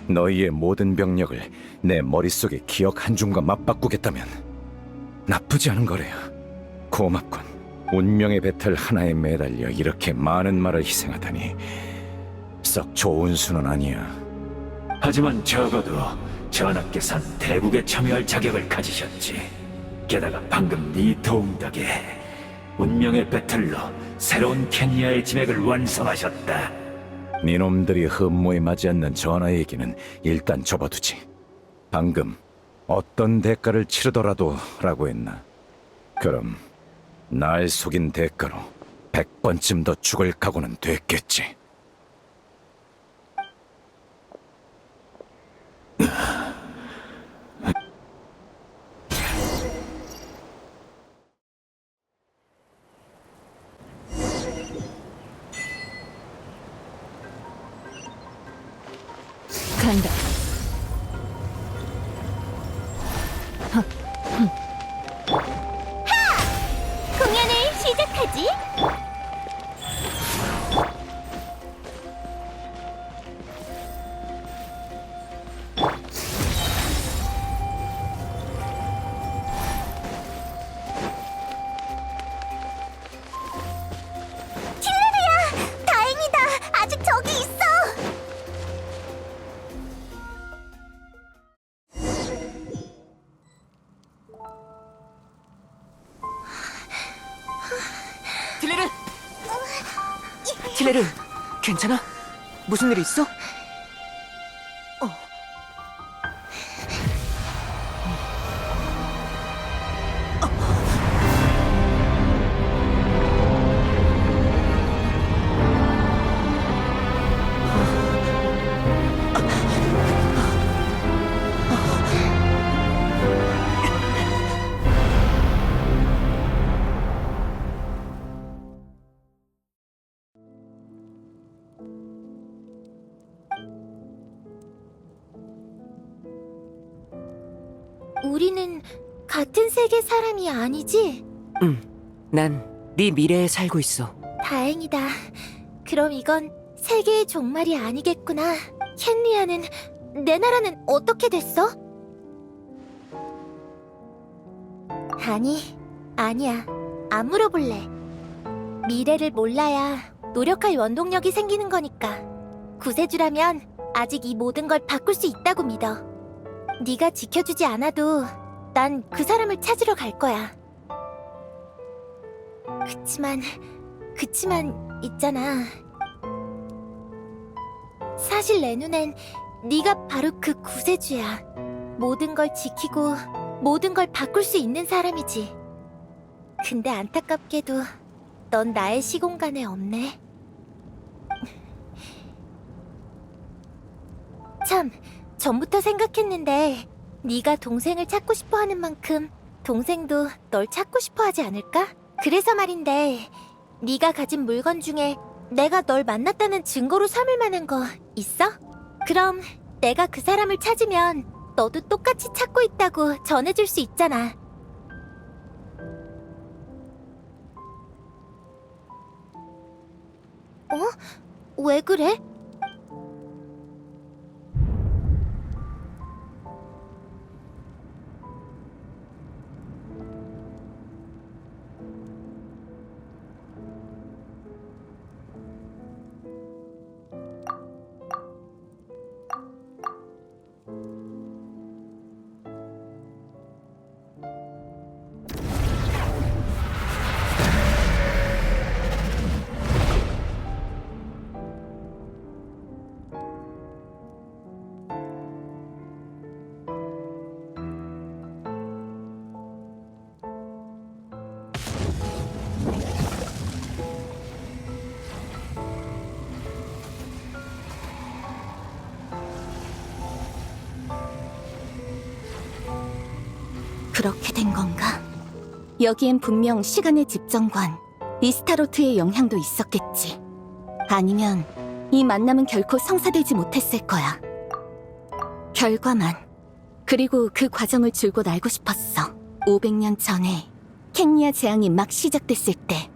Speaker 8: 너희의 모든 병력을 내 머릿속의 기억 한 줌과 맞바꾸겠다면 나쁘지 않은 거래요. 고맙군. 운명의 배틀 하나에 매달려 이렇게 많은 말을 희생하다니 썩 좋은 수는 아니야.
Speaker 9: 하지만 적어도 전하께서는 대국에 참여할 자격을 가지셨지. 게다가 방금 네 도움 덕에 운명의 배틀로 새로운 켄리아의 지맥을 완성하셨다.
Speaker 8: 니놈들이 흠모에 맞지 않는 전하의 얘기는 일단 접어두지. 방금 어떤 대가를 치르더라도 라고 했나? 그럼 날 속인 대가로 100번쯤 더 죽을 각오는 됐겠지.
Speaker 1: 간다.
Speaker 5: 공연을 시작하지.
Speaker 10: 틸레르, 괜찮아? 무슨 일 있어?
Speaker 5: 우리는 같은 세계 사람이 아니지?
Speaker 10: 난 네 미래에 살고 있어.
Speaker 5: 다행이다. 그럼 이건 세계의 종말이 아니겠구나. 켄리아는 내 나라는 어떻게 됐어? 아니야. 안 물어볼래. 미래를 몰라야 노력할 원동력이 생기는 거니까. 구세주라면 아직 이 모든 걸 바꿀 수 있다고 믿어. 네가 지켜주지 않아도 난 그 사람을 찾으러 갈 거야. 그치만 있잖아. 사실 내 눈엔 네가 바로 그 구세주야. 모든 걸 지키고 모든 걸 바꿀 수 있는 사람이지. 근데 안타깝게도 넌 나의 시공간에 없네. 참, 전부터 생각했는데 네가 동생을 찾고 싶어하는 만큼 동생도 널 찾고 싶어하지 않을까? 그래서 말인데 네가 가진 물건 중에 내가 널 만났다는 증거로 삼을 만한 거 있어? 그럼 내가 그 사람을 찾으면 너도 똑같이 찾고 있다고 전해줄 수 있잖아. 왜 그래?
Speaker 2: 그렇게 된 건가? 여기엔 분명 시간의 집정관 이스타로트의 영향도 있었겠지. 아니면 이 만남은 결코 성사되지 못했을 거야. 결과만, 그리고 그 과정을 줄곧 알고 싶었어. 500년 전에 켄리아 재앙이 막 시작됐을 때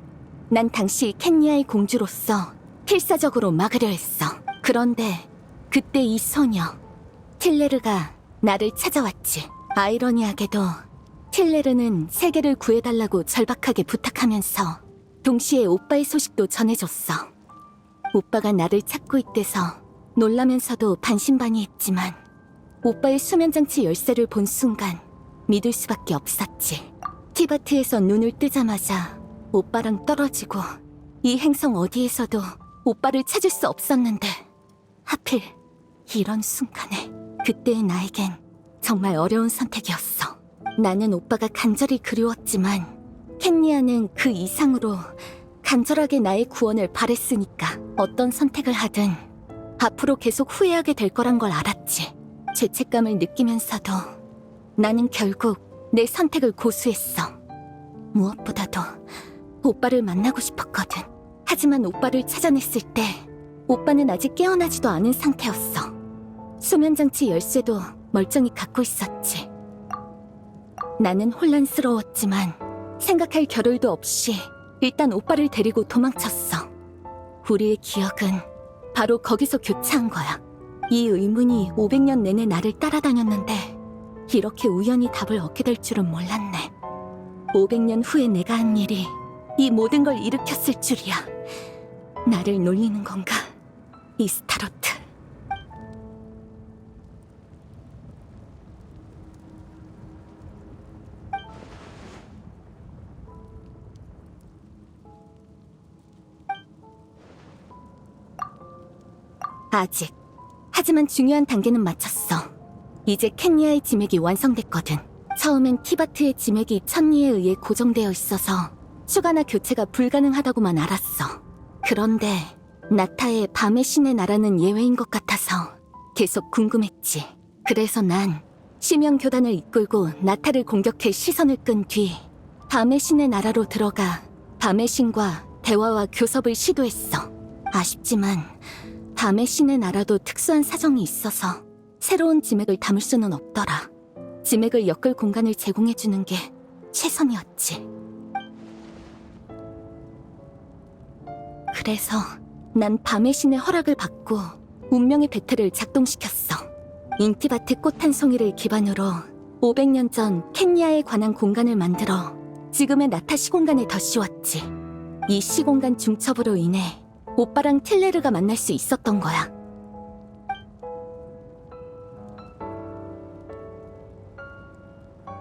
Speaker 2: 난 당시 켄리아의 공주로서 필사적으로 막으려 했어. 그런데 그때 이 소녀 틸레르가 나를 찾아왔지. 아이러니하게도 틸레르는 세계를 구해달라고 절박하게 부탁하면서 동시에 오빠의 소식도 전해줬어. 오빠가 나를 찾고 있대서 놀라면서도 반신반의했지만 오빠의 수면장치 열쇠를 본 순간 믿을 수밖에 없었지. 티바트에서 눈을 뜨자마자 오빠랑 떨어지고 이 행성 어디에서도 오빠를 찾을 수 없었는데 하필 이런 순간에 그때의 나에겐 정말 어려운 선택이었어. 나는 오빠가 간절히 그리웠지만 켄리아는 그 이상으로 간절하게 나의 구원을 바랬으니까 어떤 선택을 하든 앞으로 계속 후회하게 될 거란 걸 알았지. 죄책감을 느끼면서도 나는 결국 내 선택을 고수했어. 무엇보다도 오빠를 만나고 싶었거든. 하지만 오빠를 찾아냈을 때 오빠는 아직 깨어나지도 않은 상태였어. 수면장치 열쇠도 멀쩡히 갖고 있었지. 나는 혼란스러웠지만 생각할 겨를도 없이 일단 오빠를 데리고 도망쳤어. 우리의 기억은 바로 거기서 교차한 거야. 이 의문이 500년 내내 나를 따라다녔는데 이렇게 우연히 답을 얻게 될 줄은 몰랐네. 500년 후에 내가 한 일이 이 모든 걸 일으켰을 줄이야. 나를 놀리는 건가, 이스타로트? 아직. 하지만 중요한 단계는 마쳤어. 이제 켄리아의 지맥이 완성됐거든. 처음엔 티바트의 지맥이 천리에 의해 고정되어 있어서 추가나 교체가 불가능하다고만 알았어. 그런데 나타의 밤의 신의 나라는 예외인 것 같아서 계속 궁금했지. 그래서 난 심연 교단을 이끌고 나타를 공격해 시선을 끈 뒤 밤의 신의 나라로 들어가 밤의 신과 대화와 교섭을 시도했어. 아쉽지만 밤의 신의 나라도 특수한 사정이 있어서 새로운 지맥을 담을 수는 없더라. 지맥을 엮을 공간을 제공해주는 게 최선이었지. 그래서 난 밤의 신의 허락을 받고 운명의 배틀을 작동시켰어. 인티바트 꽃 한 송이를 기반으로 500년 전 켄리아에 관한 공간을 만들어 지금의 나타 시공간에 더 씌웠지. 이 시공간 중첩으로 인해 오빠랑 틸레르가 만날 수 있었던 거야.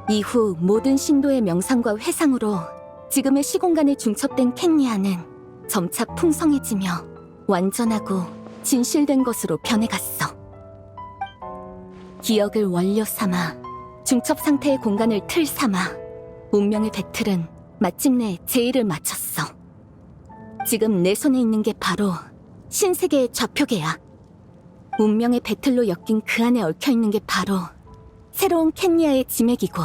Speaker 2: 이후 모든 신도의 명상과 회상으로 지금의 시공간에 중첩된 켄리아는 점차 풍성해지며 완전하고 진실된 것으로 변해갔어. 기억을 원료 삼아 중첩 상태의 공간을 틀 삼아 운명의 배틀은 마침내 제의를 마쳤어. 지금 내 손에 있는 게 바로 신세계의 좌표계야. 운명의 배틀로 엮인 그 안에 얽혀있는 게 바로 새로운 켄리아의 지맥이고,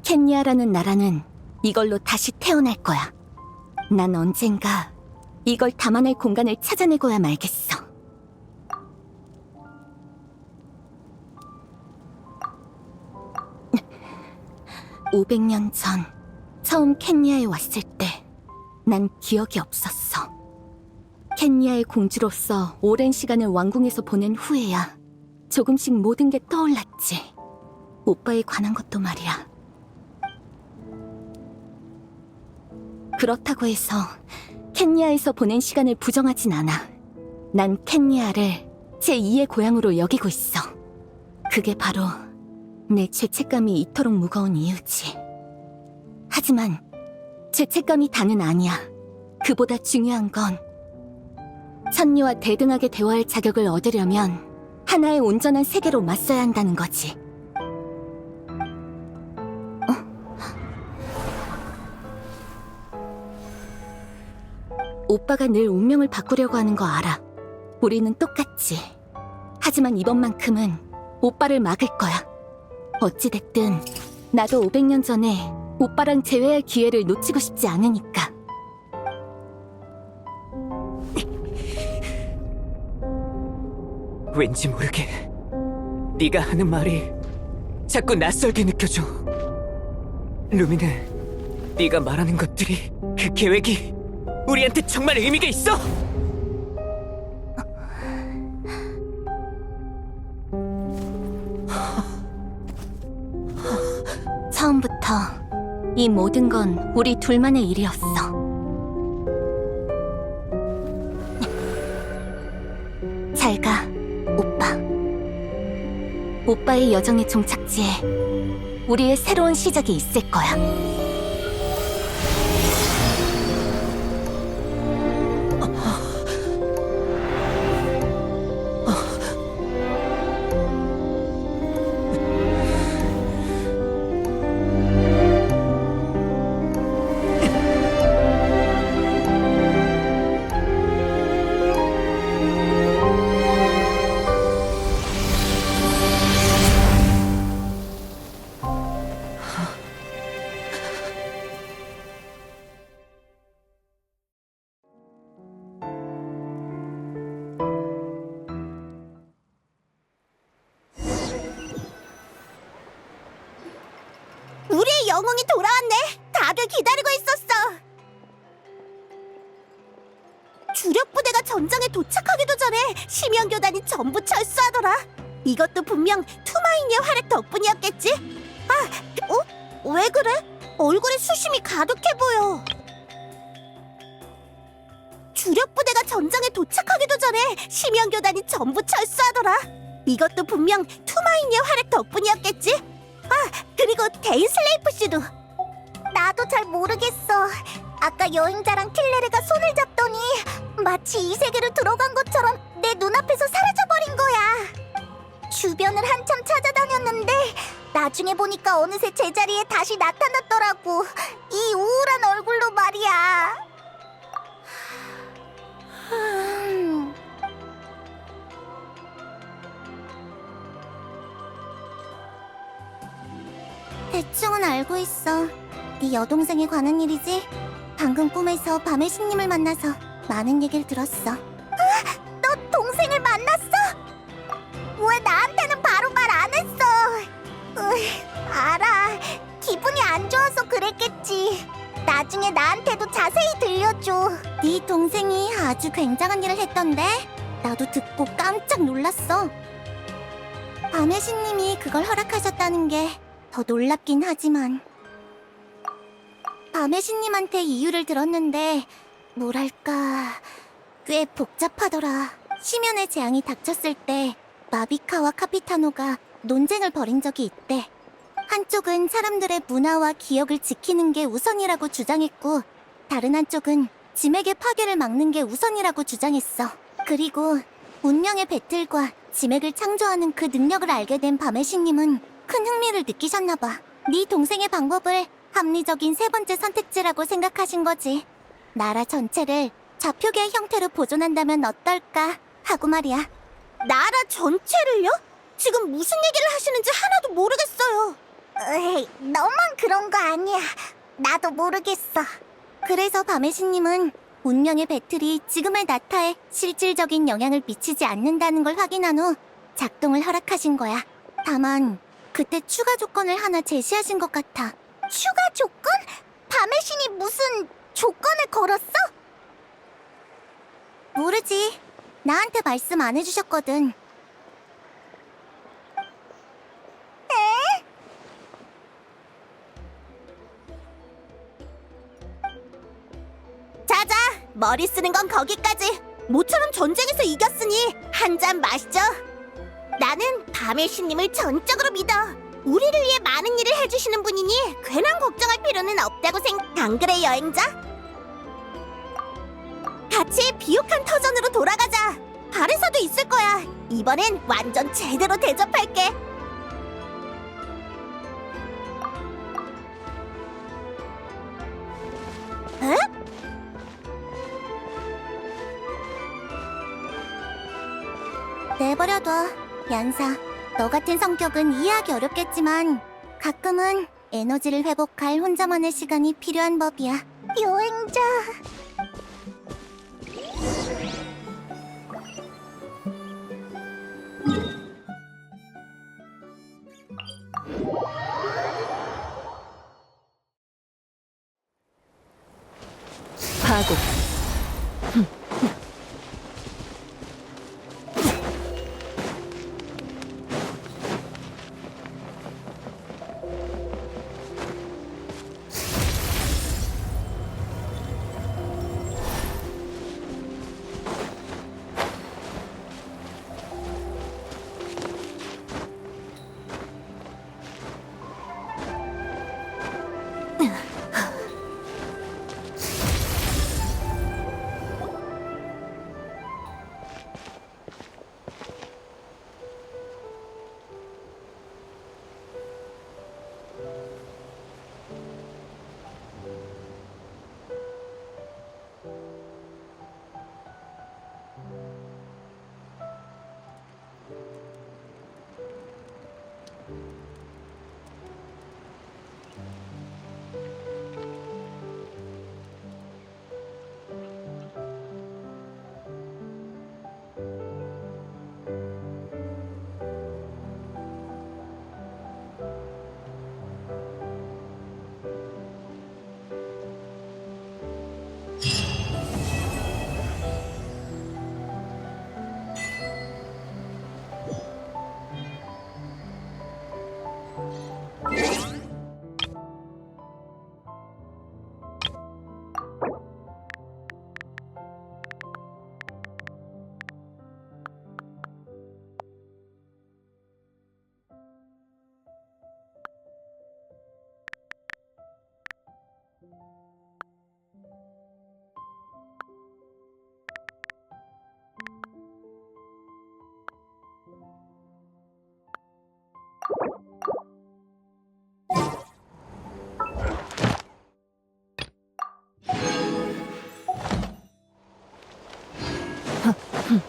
Speaker 2: 켄리아라는 나라는 이걸로 다시 태어날 거야. 난 언젠가 이걸 담아낼 공간을 찾아내고야 말겠어. (500년) 전 처음 켄리아에 왔을 때 난 기억이 없었어. 켄리아의 공주로서 오랜 시간을 왕궁에서 보낸 후에야 조금씩 모든 게 떠올랐지. 오빠에 관한 것도 말이야. 그렇다고 해서 켄리아에서 보낸 시간을 부정하진 않아. 난 켄리아를 제2의 고향으로 여기고 있어. 그게 바로 내 죄책감이 이토록 무거운 이유지. 하지만 죄책감이 다는 아니야. 그보다 중요한 건 천리와 대등하게 대화할 자격을 얻으려면 하나의 온전한 세계로 맞서야 한다는 거지. 오빠가 늘 운명을 바꾸려고 하는 거 알아. 우리는 똑같지. 하지만 이번만큼은 오빠를 막을 거야. 어찌됐든 나도 500년 전에 오빠랑 재회할 기회를 놓치고 싶지 않으니까.
Speaker 10: 왠지 모르게 네가 하는 말이 자꾸 낯설게 느껴져. 루미네, 네가 말하는 것들이, 그 계획이 우리한테 정말 의미가 있어?
Speaker 2: 처음부터 이 모든 건 우리 둘만의 일이었어. 잘 가, 오빠. 오빠의 여정의 종착지에 우리의 새로운 시작이 있을 거야. 우리의 영웅이 돌아왔네. 다들 기다리고 있었어. 주력 부대가 전장에 도착하기도 전에 심연교단이 전부 철수하더라. 이것도 분명 투마인의 활약 덕분이었겠지? 왜 그래? 얼굴에 수심이 가득해 보여. 주력 부대가 전장에 도착하기도 전에 심연교단이 전부 철수하더라. 이것도 분명 투마인의 활약 덕분이었겠지? 그리고 데인 슬레이프 씨도. 나도 잘 모르겠어. 아까 여행자랑 킬레르가 손을 잡더니 마치 이 세계로 들어간 것처럼 내 눈앞에서 사라져버린 거야. 주변을 한참 찾아다녔는데 나중에 보니까 어느새 제자리에 다시 나타났더라고. 이 우울한 얼굴로 말이야. 대충은 알고 있어. 네 여동생에 관한 일이지? 방금 꿈에서 밤의 신님을 만나서 많은 얘기를 들었어. 너 동생을 만났어? 왜 나한테는 바로 말 안 했어? 알아. 기분이 안 좋아서 그랬겠지. 나중에 나한테도 자세히 들려줘. 네 동생이 아주 굉장한 일을 했던데? 나도 듣고 깜짝 놀랐어. 밤의 신님이 그걸 허락하셨다는 게 더 놀랍긴 하지만 밤의 신님한테 이유를 들었는데 뭐랄까 꽤 복잡하더라. 심연의 재앙이 닥쳤을 때 마비카와 카피타노가 논쟁을 벌인 적이 있대. 한쪽은 사람들의 문화와 기억을 지키는 게 우선이라고 주장했고 다른 한쪽은 짐에게 파괴를 막는 게 우선이라고 주장했어. 그리고 운명의 배틀과 짐액을 창조하는 그 능력을 알게 된 밤의 신님은 큰 흥미를 느끼셨나봐. 네 동생의 방법을 합리적인 세 번째 선택지라고 생각하신 거지. 나라 전체를 좌표계의 형태로 보존한다면 어떨까 하고 말이야. 나라 전체를요? 지금 무슨 얘기를 하시는지 하나도 모르겠어요. 에이, 너만 그런 거 아니야. 나도 모르겠어. 그래서 밤의 신님은 운명의 배틀이 지금의 나타에 실질적인 영향을 미치지 않는다는 걸 확인한 후 작동을 허락하신 거야. 다만 그때 추가 조건을 하나 제시하신 것 같아. 추가 조건? 밤의 신이 무슨 조건을 걸었어? 모르지. 나한테 말씀 안 해주셨거든. 에? 자자, 머리 쓰는 건 거기까지. 모처럼 전쟁에서 이겼으니 한 잔 마시죠. 나는 밤의 신님을 전적으로 믿어. 우리를 위해 많은 일을 해주시는 분이니 괜한 걱정할 필요는 없다고 안 그래, 여행자? 같이 비옥한 터전으로 돌아가자. 발에서도 있을 거야. 이번엔 완전 제대로 대접할게. 에? 내버려둬. 얀사, 너 같은 성격은 이해하기 어렵겠지만 가끔은 에너지를 회복할 혼자만의 시간이 필요한 법이야. 여행자...
Speaker 1: 파고.
Speaker 2: 흠,